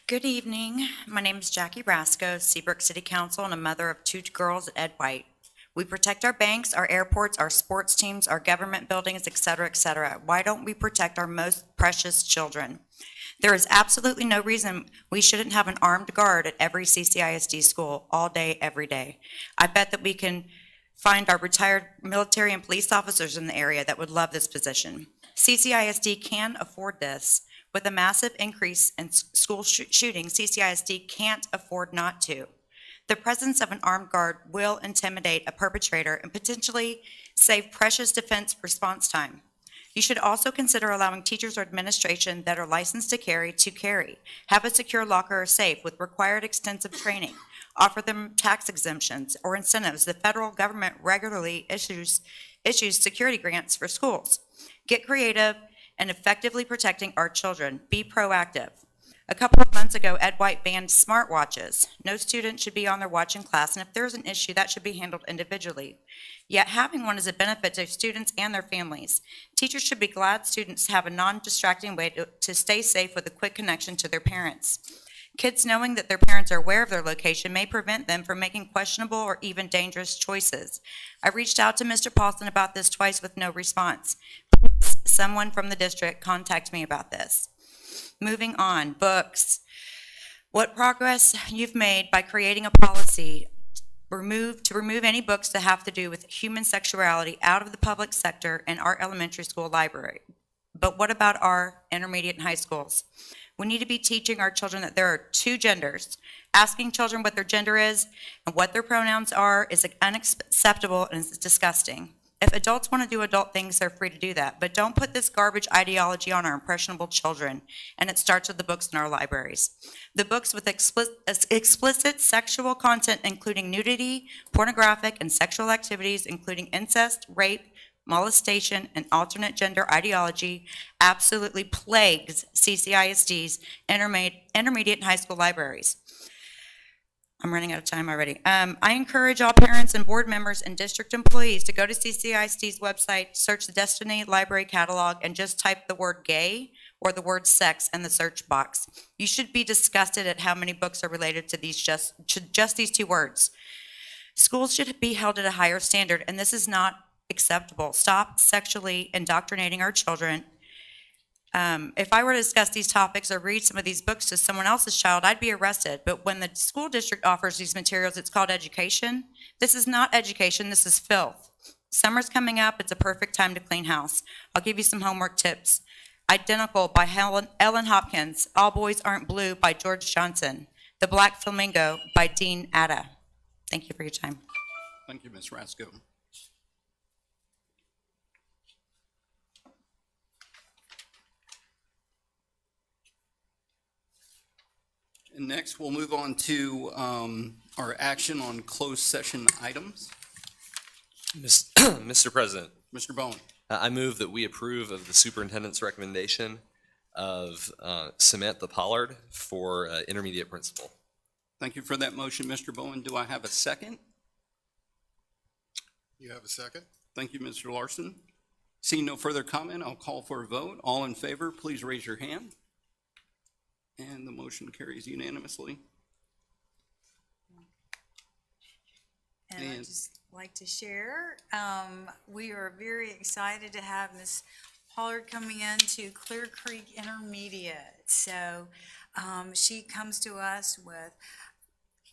Good evening. My name is Jackie Rasco, Seabrook City Council, and a mother of 2 girls at Ed White. We protect our banks, our airports, our sports teams, our government buildings, et cetera, et cetera. Why don't we protect our most precious children? There is absolutely no reason we shouldn't have an armed guard at every CCISD school all day, every day. I bet that we can find our retired military and police officers in the area that would love this position. CCISD can afford this. With a massive increase in school shootings, CCISD can't afford not to. The presence of an armed guard will intimidate a perpetrator and potentially save precious defense response time. You should also consider allowing teachers or administration that are licensed to carry. Have a secure locker or safe with required extensive training. Offer them tax exemptions or incentives. The federal government regularly issues security grants for schools. Get creative and effectively protecting our children. Be proactive. A couple of months ago, Ed White banned smartwatches. No student should be on their watch in class, and if there's an issue, that should be handled individually. Yet having one is a benefit to students and their families. Teachers should be glad students have a non-distracting way to stay safe with a quick connection to their parents. Kids knowing that their parents are aware of their location may prevent them from making questionable or even dangerous choices. I reached out to Mr. Paulson about this twice with no response. Please, someone from the district contact me about this. Moving on, books. What progress you've made by creating a policy to remove any books that have to do with human sexuality out of the public sector and our elementary school library. But what about our intermediate and high schools? We need to be teaching our children that there are two genders. Asking children what their gender is and what their pronouns are is unacceptable and it's disgusting. If adults want to do adult things, they're free to do that. But don't put this garbage ideology on our impressionable children. And it starts with the books in our libraries. The books with explicit sexual content, including nudity, pornographic, and sexual activities, including incest, rape, molestation, and alternate gender ideology, absolutely plagues CCISD's intermediate and high school libraries. I'm running out of time already. I encourage all parents and board members and district employees to go to CCISD's website, search the Destiny Library Catalog, and just type the word gay or the word sex in the search box. You should be disgusted at how many books are related to just these two words. Schools should be held at a higher standard, and this is not acceptable. Stop sexually indoctrinating our children. If I were to discuss these topics or read some of these books to someone else's child, I'd be arrested. But when the school district offers these materials, it's called education. This is not education, this is filth. Summer's coming up, it's a perfect time to clean house. I'll give you some homework tips. Identical by Ellen Hopkins. All Boys Aren't Blue by George Johnson. The Black Flamingo by Dean Atta. Thank you for your time. Thank you, Ms. Rasko. And next, we'll move on to our action on closed session items. Mr. President, Mr. Bowen. I move that we approve of the superintendent's recommendation of Samantha Pollard for intermediate principal. Thank you for that motion, Mr. Bowen. Do I have a second? You have a second? Thank you, Mr. Larson. Seeing no further comment, I'll call for a vote. All in favor, please raise your hand. And the motion carries unanimously. And I'd just like to share, we are very excited to have Ms. Pollard coming in to Clear Creek Intermediate. So she comes to us with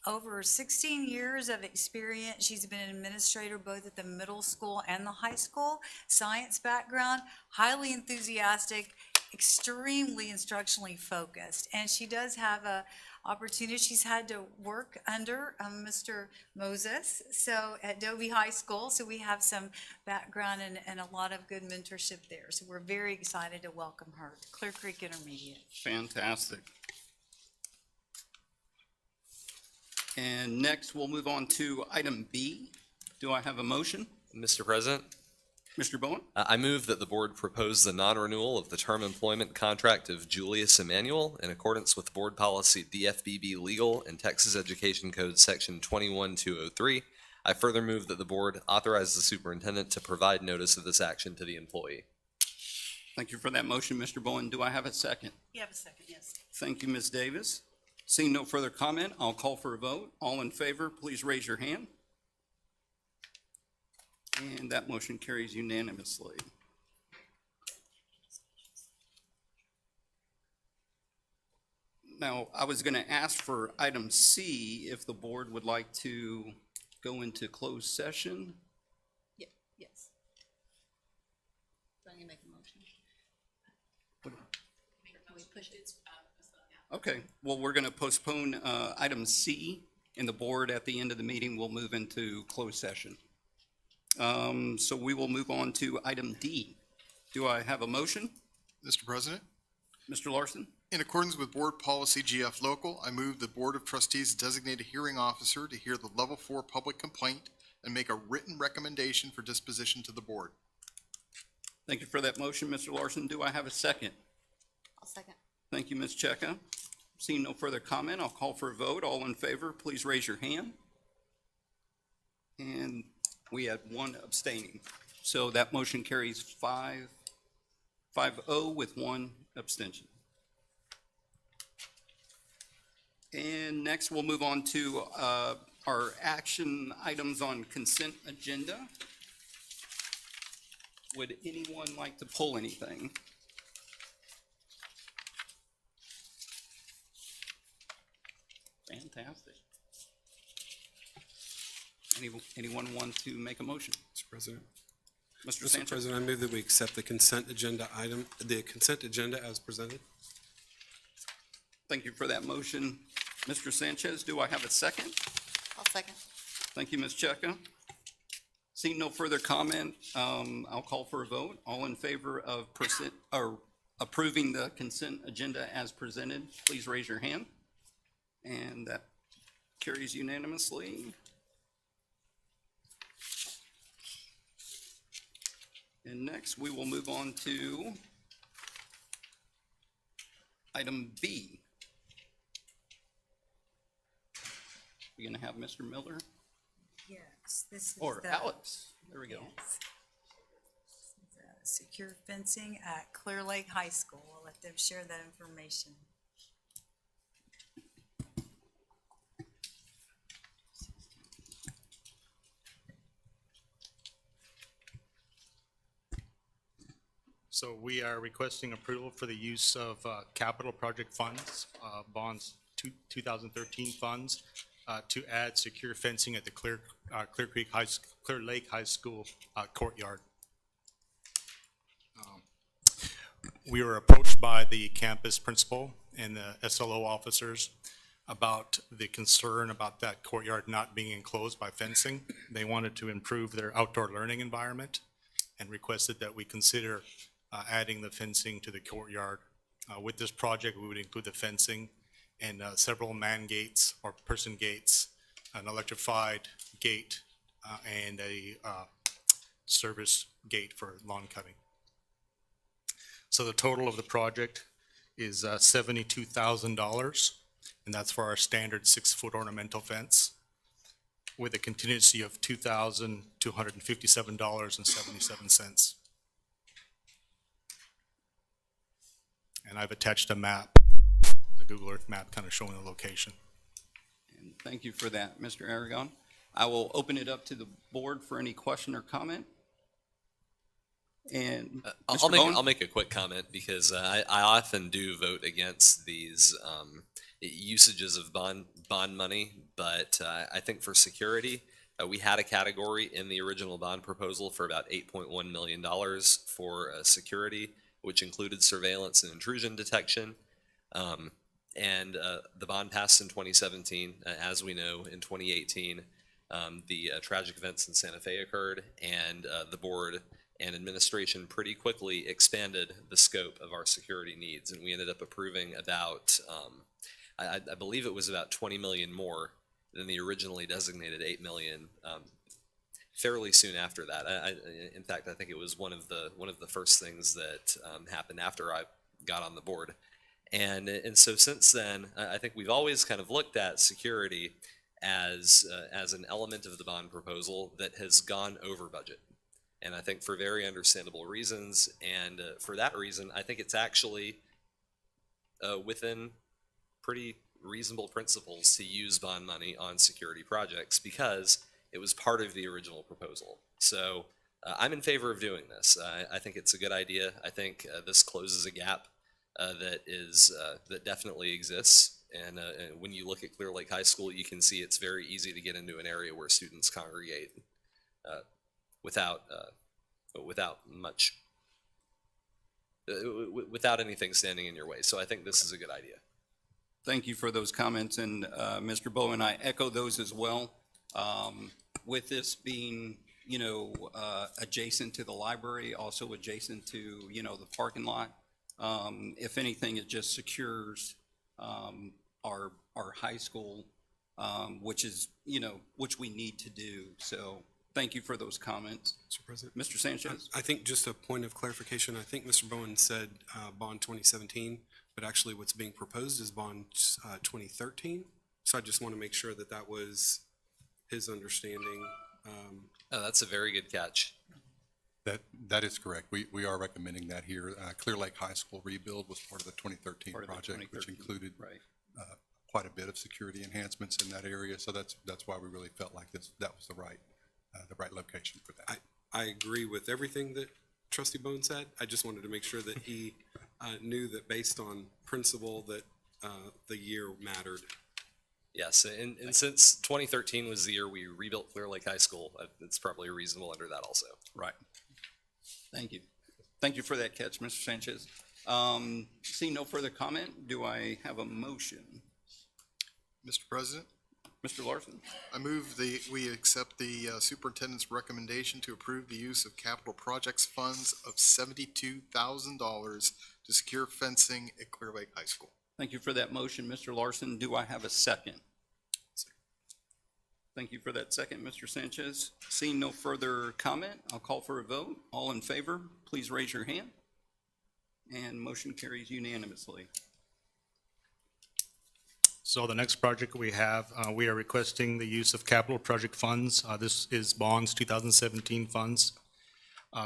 over 16 years of experience. She's been an administrator both at the middle school and the high school. Science background, highly enthusiastic, extremely instructionally focused, and she does have a opportunity. She's had to work under Mr. Moses, so at Dobie High School, so we have some background and a lot of good mentorship there. So we're very excited to welcome her to Clear Creek Intermediate. Fantastic. And next, we'll move on to item B. Do I have a motion? Mr. President, Mr. Bowen? I move that the board propose the non-renewal of the term employment contract of Julius Emanuel in accordance with board policy DFBB legal and Texas Education Code section 21203. I further move that the board authorize the superintendent to provide notice of this action to the employee. Thank you for that motion, Mr. Bowen. Do I have a second? You have a second, yes. Thank you, Ms. Davis. Seeing no further comment, I'll call for a vote. All in favor, please raise your hand. And that motion carries unanimously. Now, I was going to ask for item C if the board would like to go into closed session. Yeah, yes. Do I need to make a motion? Can we push it? Okay, well, we're going to postpone item C, and the board at the end of the meeting will move into closed session. So we will move on to item D. Do I have a motion? Mr. President, Mr. Larson? in accordance with Board Policy GF Local, I move the Board of Trustees designate a hearing officer to hear the Level 4 public complaint and make a written recommendation for disposition to the board. Thank you for that motion, Mr. Larson. Do I have a second? I'll second. Thank you, Ms. Cheka. Seeing no further comment, I'll call for a vote. All in favor, please raise your hand. And we had one abstaining. So that motion carries 5-0 with one abstention. And next, we'll move on to our action items on consent agenda. Would anyone like to pull anything? Fantastic. Anyone want to make a motion? Mr. President. Mr. Mr. Sanchez? President, I move that we accept the consent agenda as presented. Thank you for that motion, Mr. Sanchez. Do I have a second? I'll second. Thank you, Ms. Cheka. Seeing no further comment, I'll call for a vote. All in favor of approving the consent agenda as presented, please raise your hand. And that carries unanimously. And next, we will move on to item B. We're going to have Mr. Miller Yes, this is or the. Alex. There we go. Yes. This is, secure fencing at Clear Lake High School. I'll let them share that information. So we are requesting approval for the use of capital project funds, bonds 2013 funds, to add secure fencing at the Clear Lake High School courtyard. We were approached by the campus principal and the SLO officers about the concern about that courtyard not being enclosed by fencing. They wanted to improve their outdoor learning environment and requested that we consider adding the fencing to the courtyard. With this project, we would include the fencing and several man gates or person gates, an electrified gate, and a service gate for lawn cutting. So the total of the project is $72,000, and that's for our standard 6-foot ornamental fence with a contingency of $2,257.77. And I've attached a map, a Google Earth map kind of showing the location. And thank you for that, Mr. Aragon. I will open it up to the board for any question or comment. And Mr. Bowen? I'll make a quick comment because I often do vote against these usages of bond money, but I think for security, we had a category in the original bond proposal for about $8.1 million for security, which included surveillance and intrusion detection. And the bond passed in 2017. As we know, in 2018, the tragic events in Santa Fe occurred, and the board and administration pretty quickly expanded the scope of our security needs. And we ended up approving about, I believe it was about 20 million more than the originally designated 8 million fairly soon after that. In fact, I think it was one of the first things that happened after I got on the board. And so since then, I think we've always kind of looked at security as an element of the bond proposal that has gone over budget. And I think for very understandable reasons. And for that reason, I think it's actually within pretty reasonable principles to use bond money on security projects because it was part of the original proposal. So I'm in favor of doing this. I think it's a good idea. I think this closes a gap that definitely exists. And when you look at Clear Lake High School, you can see it's very easy to get into an area where students congregate without anything standing in your way. So I think this is a good idea. Thank you for those comments, and Mr. Bowen, I echo those as well. With this being adjacent to the library, also adjacent to, the parking lot. If anything, it just secures, our high school, which is, which we need to do. So thank you for those comments. Mr. President? Mr. Sanchez? I think just a point of clarification, I think Mr. Bowen said bond 2017, but actually what's being proposed is bond 2013. So I just want to make sure that that was his understanding. Oh, that's a very good catch. That is correct. We are recommending that here. Clear Lake High School rebuild was part of the 2013 Part of the project, which 2013, included right. quite a bit of security enhancements in that area. So that's why we really felt like that was the right location for that. I agree with everything that Trustee Bowen said. I just wanted to make sure that he knew that based on principle that the year mattered. Yes, and since 2013 was the year we rebuilt Clear Lake High School, it's probably reasonable under that also. Right. Thank you. Thank you for that catch, Mr. Sanchez. Seeing no further comment, do I have a motion? Mr. President, Mr. Larson? I move we accept the superintendent's recommendation to approve the use of capital projects funds of $72,000 to secure fencing at Clear Lake High School. Thank you for that motion, Mr. Larson. Do I have a second? Thank you for that second, Mr. Sanchez. Seeing no further comment, I'll call for a vote. All in favor, please raise your hand. And motion carries unanimously. So the next project we have, we are requesting the use of capital project funds. This is bonds 2017 funds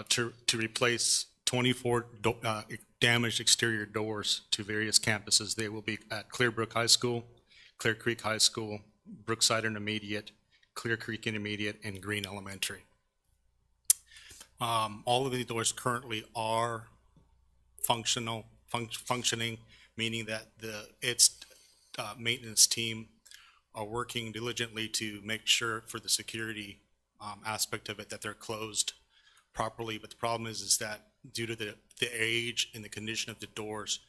to replace 24 damaged exterior doors to various campuses. They will be at Clearbrook High School, Clear Creek High School, Brookside Intermediate, Clear Creek Intermediate, and Green Elementary. All of these doors currently are functioning, meaning that its maintenance team are working diligently to make sure for the security aspect of it that they're closed properly. But the problem is that due to the age and the condition of the doors,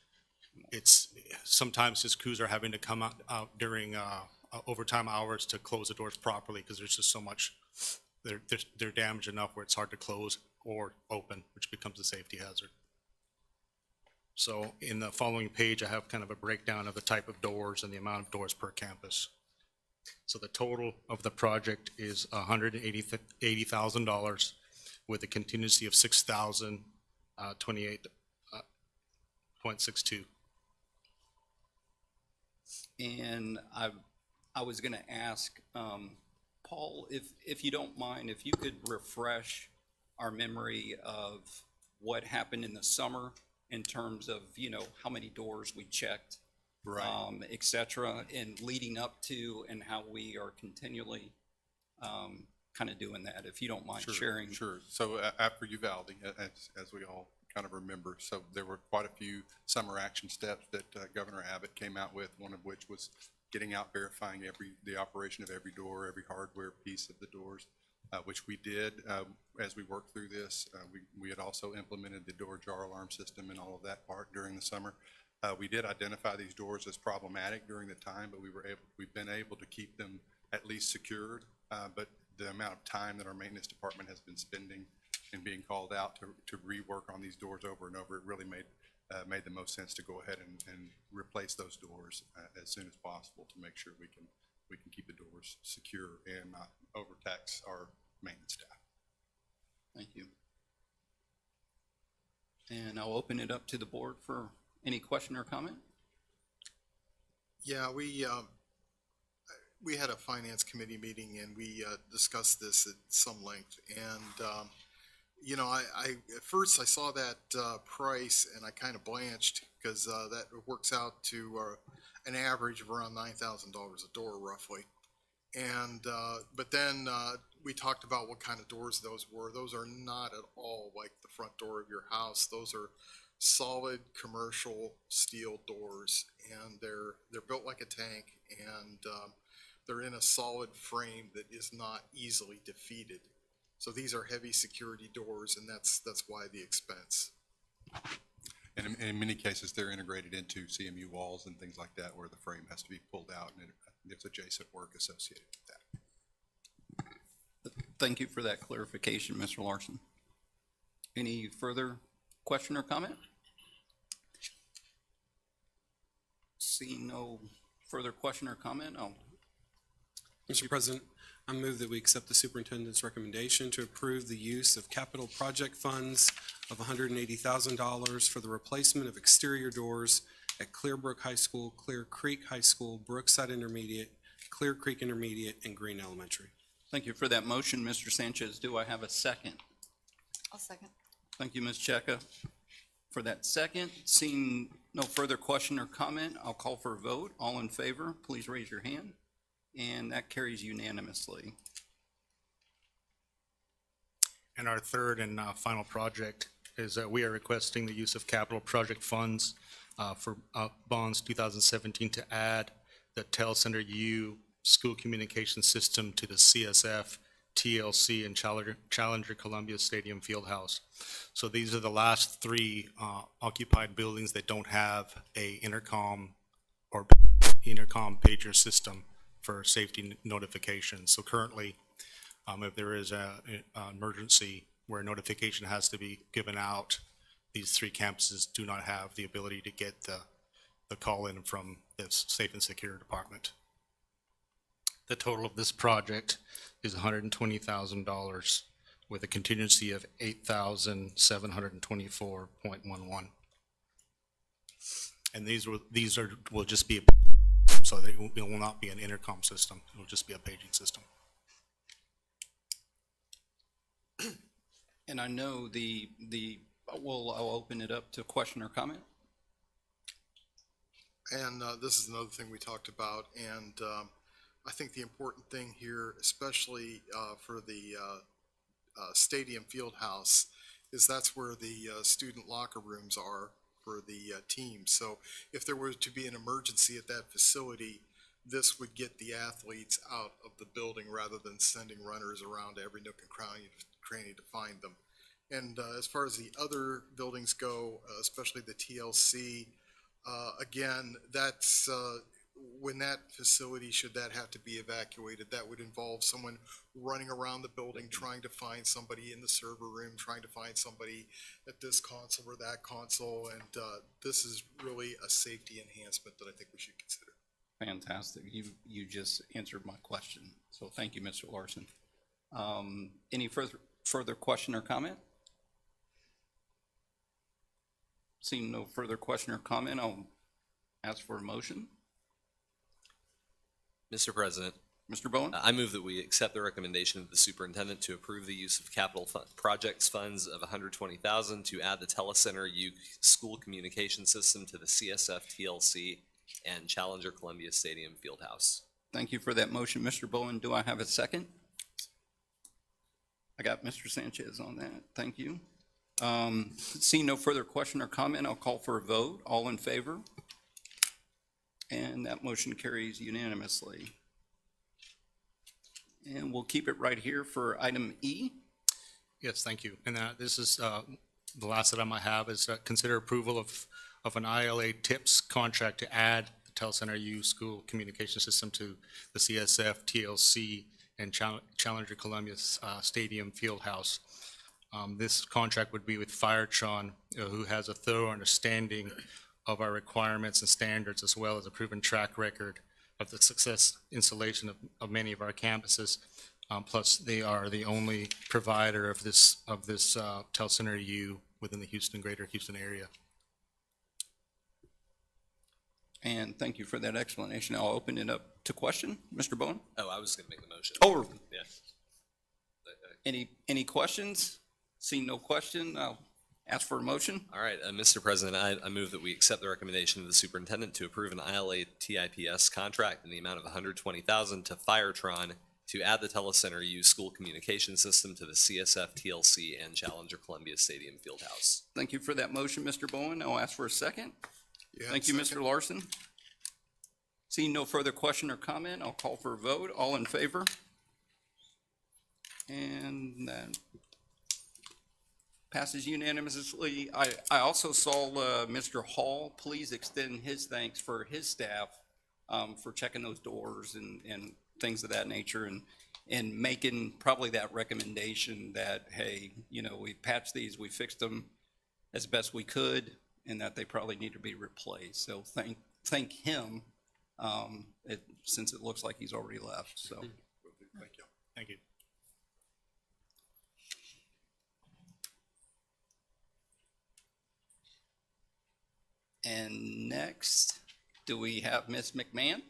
it's sometimes his crews are having to come out during overtime hours to close the doors properly because there's just so much, they're damaged enough where it's hard to close or open, which becomes a safety hazard. So in the following page, I have kind of a breakdown of the type of doors and the amount of doors per campus. So the total of the project is $180,000 with a contingency of $6,028.62. And I was gonna ask, Paul, if you don't mind, if you could refresh our memory of what happened in the summer in terms of, how many doors we checked, Right. et cetera, and leading up to, and how we are continually kind of doing that, if you don't mind sharing. Sure. So after Uvalde, as we all kind of remember, so there were quite a few summer action steps that Governor Abbott came out with, one of which was getting out, verifying the operation of every door, every hardware piece of the doors, which we did. As we worked through this, we had also implemented the door jar alarm system and all of that part during the summer. We did identify these doors as problematic during the time, but we've been able to keep them at least secured. But the amount of time that our maintenance department has been spending and being called out to rework on these doors over and over, it really made the most sense to go ahead and replace those doors as soon as possible to make sure we can keep the doors secure and not overtax our maintenance staff. Thank you. And I'll open it up to the board for any question or comment. Yeah, we had a finance committee meeting and we discussed this at some length. And, I at first I saw that price and I kind of blanched because that works out to an average of around $9,000 a door roughly. And, but then we talked about what kind of doors those were. Those are not at all like the front door of your house. Those are solid commercial steel doors, and they're built like a tank, and they're in a solid frame that is not easily defeated. So these are heavy security doors, and that's why the expense. And in many cases, they're integrated into CMU walls and things like that, where the frame has to be pulled out, and there's adjacent work associated with that. Thank you for that clarification, Mr. Larson. Any further question or comment? Seeing no further question or comment, Mr. President, I move that we accept the superintendent's recommendation to approve the use of capital project funds of $180,000 for the replacement of exterior doors at Clearbrook High School, Clear Creek High School, Brookside Intermediate, Clear Creek Intermediate, and Green Elementary. thank you for that motion, Mr. Sanchez. Do I have a second? I'll second. Thank you, Ms. Cheka, for that second. Seeing no further question or comment, I'll call for a vote. All in favor, please raise your hand. And that carries unanimously. And our third and final project is that we are requesting the use of capital project funds for bonds 2017 to add the Telecenter U school communication system to the CSF, TLC, and Challenger Columbia Stadium Fieldhouse. So these are the last three occupied buildings that don't have a intercom or intercom pager system for safety notification. So currently, if there is an emergency where notification has to be given out, these three campuses do not have the ability to get the call in from the Safe and Secure Department. The total of this project is $120,000 with a contingency of $8,724.11. And these will just be, so it will not be an intercom system. It will just be a paging system. And I know I'll open it up to question or comment. And this is another thing we talked about, and I think the important thing here, especially for the stadium field house, is that's where the student locker rooms are for the team. So if there were to be an emergency at that facility, this would get the athletes out of the building rather than sending runners around to every nook and cranny to find them. And as far as the other buildings go, especially the TLC, again, that's when that facility, should that have to be evacuated, that would involve someone running around the building trying to find somebody in the server room, trying to find somebody at this console or that console, and this is really a safety enhancement that I think we should consider. Fantastic. You just answered my question. So thank you, Mr. Larson. Any further question or comment? Seeing no further question or comment, I'll ask for a motion. Mr. President, Mr. Bowen? I move that we accept the recommendation of the superintendent to approve the use of capital projects funds of $120,000 to add the Telecenter U school communication system to the CSF, TLC, and Challenger Columbia Stadium Fieldhouse. Thank you for that motion, Mr. Bowen. Do I have a second? I got Mr. Sanchez on that. Thank you. Seeing no further question or comment, I'll call for a vote. All in favor? And that motion carries unanimously. And we'll keep it right here for item E. Yes, thank you. And this is the last that I might have is consider approval of an ILA TIPS contract to add the Telecenter U school communication system to the CSF, TLC, and Challenger Columbia Stadium Fieldhouse. This contract would be with Firetron, who has a thorough understanding of our requirements and standards, as well as a proven track record of the success installation of many of our campuses. Plus, they are the only provider of this Telecenter U within the greater Houston area. And thank you for that explanation. I'll open it up to question. Mr. Bowen? Oh, I was going to make the motion. Oh, yes. Any questions? Seeing no question, I'll ask for a motion. All right, Mr. President, I move that we accept the recommendation of the superintendent to approve an ILA TIPS contract in the amount of $120,000 to Firetron to add the Telecenter U school communication system to the CSF, TLC, and Challenger Columbia Stadium Fieldhouse. Thank you for that motion, Mr. Bowen. I'll ask for a second. Yeah, Thank you, Mr. Larson. Seeing no further question or comment, I'll call for a vote. All in favor? And that passes unanimously. I also saw Mr. Hall. Please extend his thanks for his staff for checking those doors and things of that nature. and making probably that recommendation that, hey, you know, we patched these, we fixed them as best we could, and that they probably need to be replaced. So thank him, since it looks like he's already left, so. Thank you. Thank you. And next, do we have Ms. McMahon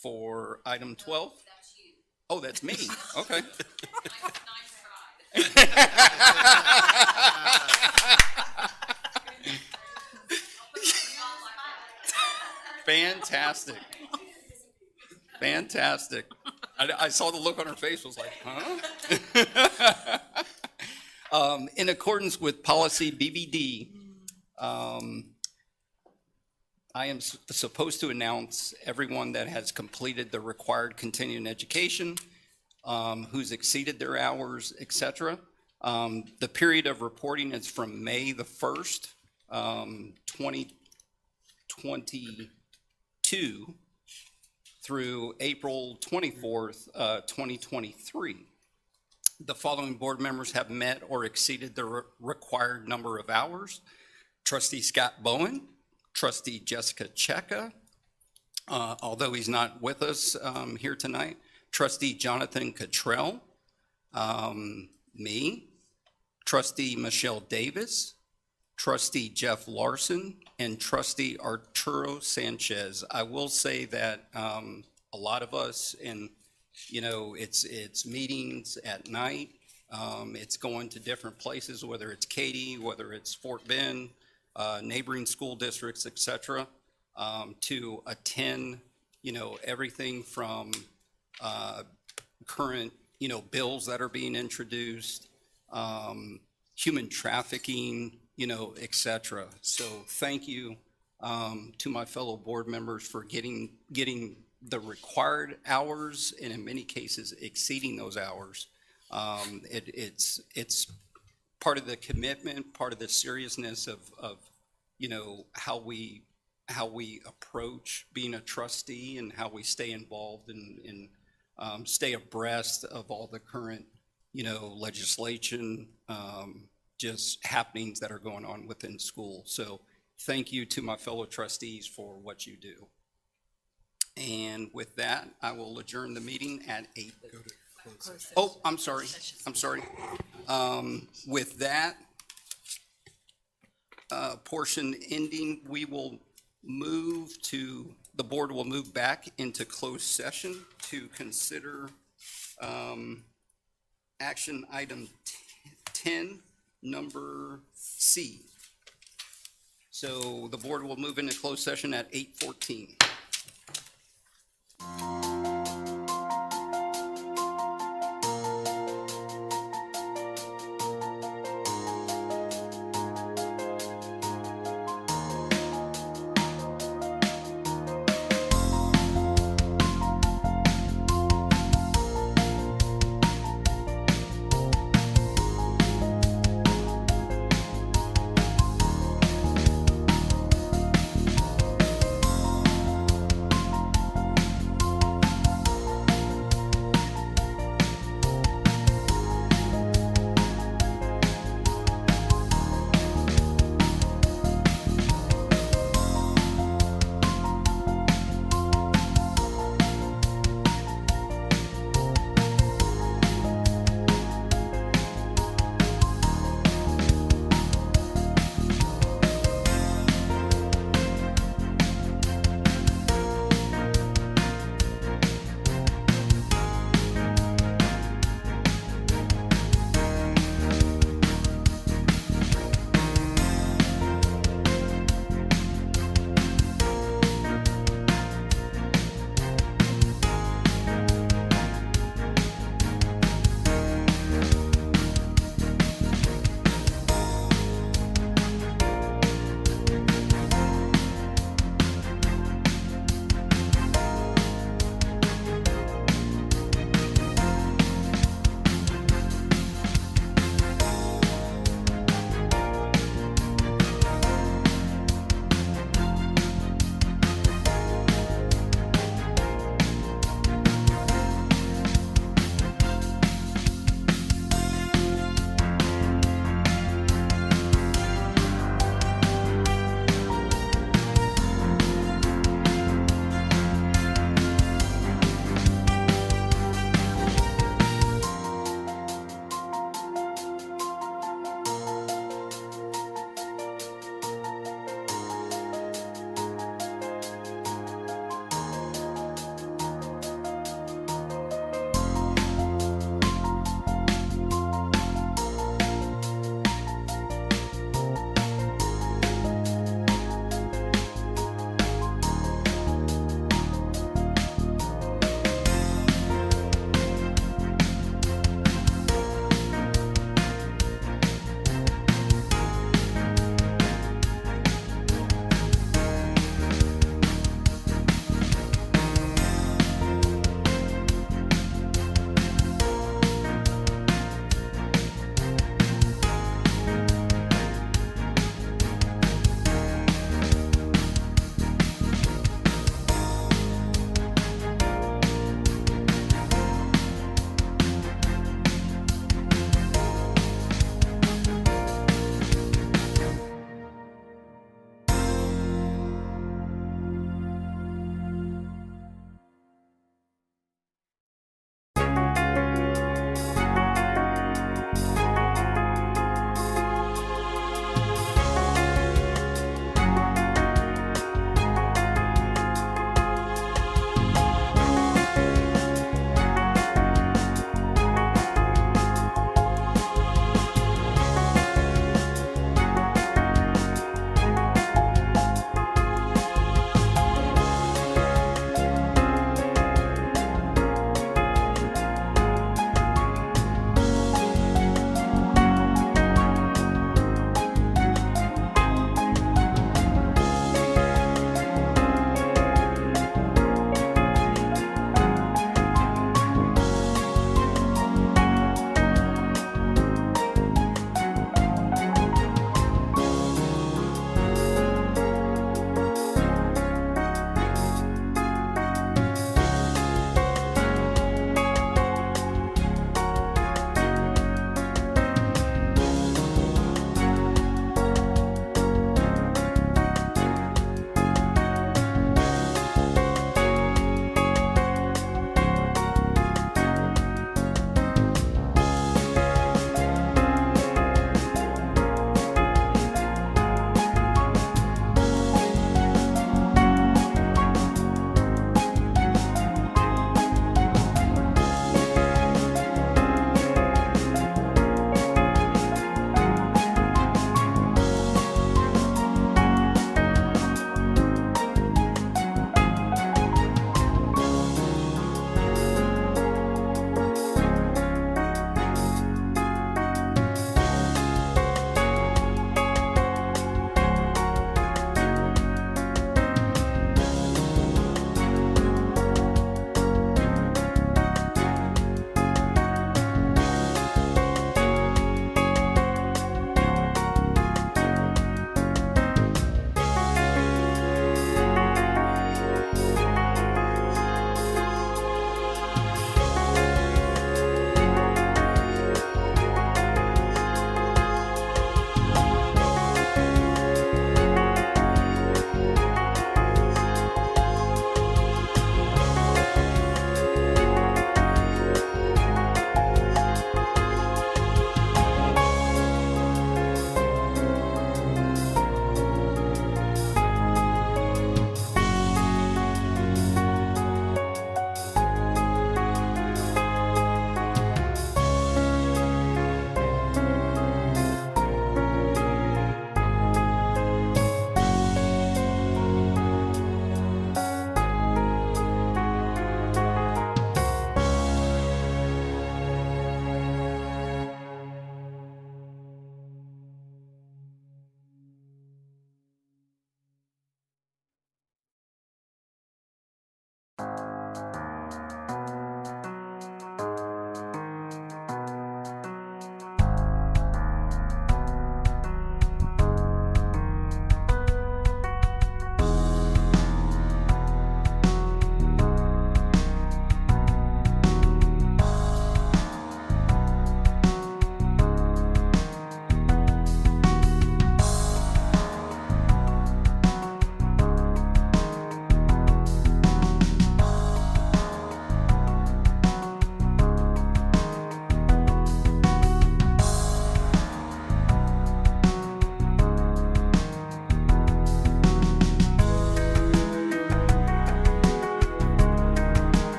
for item 12? Oh, that's me. Okay. Fantastic. Fantastic. I saw the look on her face, was like, huh? In accordance with policy BBD, I am supposed to announce everyone that has completed the required continuing education, who's exceeded their hours, et cetera. The period of reporting is from May the 1st, 2022 through April 24th, 2023. The following board members have met or exceeded the required number of hours. Trustee Scott Bowen, Trustee Jessica Cheka, although he's not with us here tonight, Trustee Jonathan Cottrell, me, Trustee Michelle Davis, Trustee Jeff Larson, and Trustee Arturo Sanchez. I will say that a lot of us, and you know, it's meetings at night, it's going to different places, whether it's Katy, whether it's Fort Bend, neighboring school districts, et cetera, to attend, you know, everything from current, you know, bills that are being introduced, human trafficking, you know, et cetera. So thank you to my fellow board members for getting the required hours, and in many cases exceeding those hours. It's part of the commitment, part of the seriousness of you know, how we approach being a trustee and how we stay involved and stay abreast of all the current, you know, legislation, just happenings that are going on within school. So thank you to my fellow trustees for what you do. And with that, I will adjourn the meeting at 8. Oh, I'm sorry. With that portion ending, we will the board will move back into closed session to consider action item 10, number C. So the board will move into closed session at 8:14.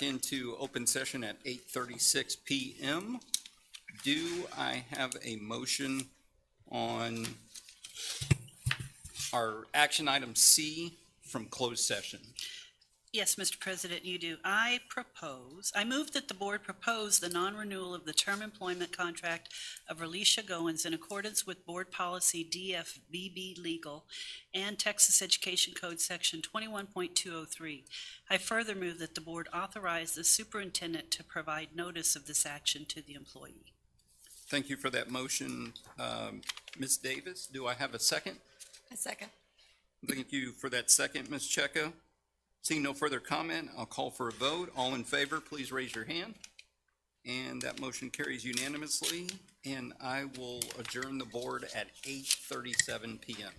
into open session at 8:36 PM. Do I have a motion on our action item C from closed session? Yes, Mr. President, you do. I move that the board propose the non-renewal of the term employment contract of Relisha Goins in accordance with Board Policy DFBB Legal and Texas Education Code Section 21.203. I further move that the board authorize the superintendent to provide notice of this action to the employee. Thank you for that motion, Ms. Davis. Do I have a second? A second. Thank you for that second, Ms. Checo. Seeing no further comment, I'll call for a vote. All in favor, please raise your hand. And that motion carries unanimously, and I will adjourn the board at 8:37 PM.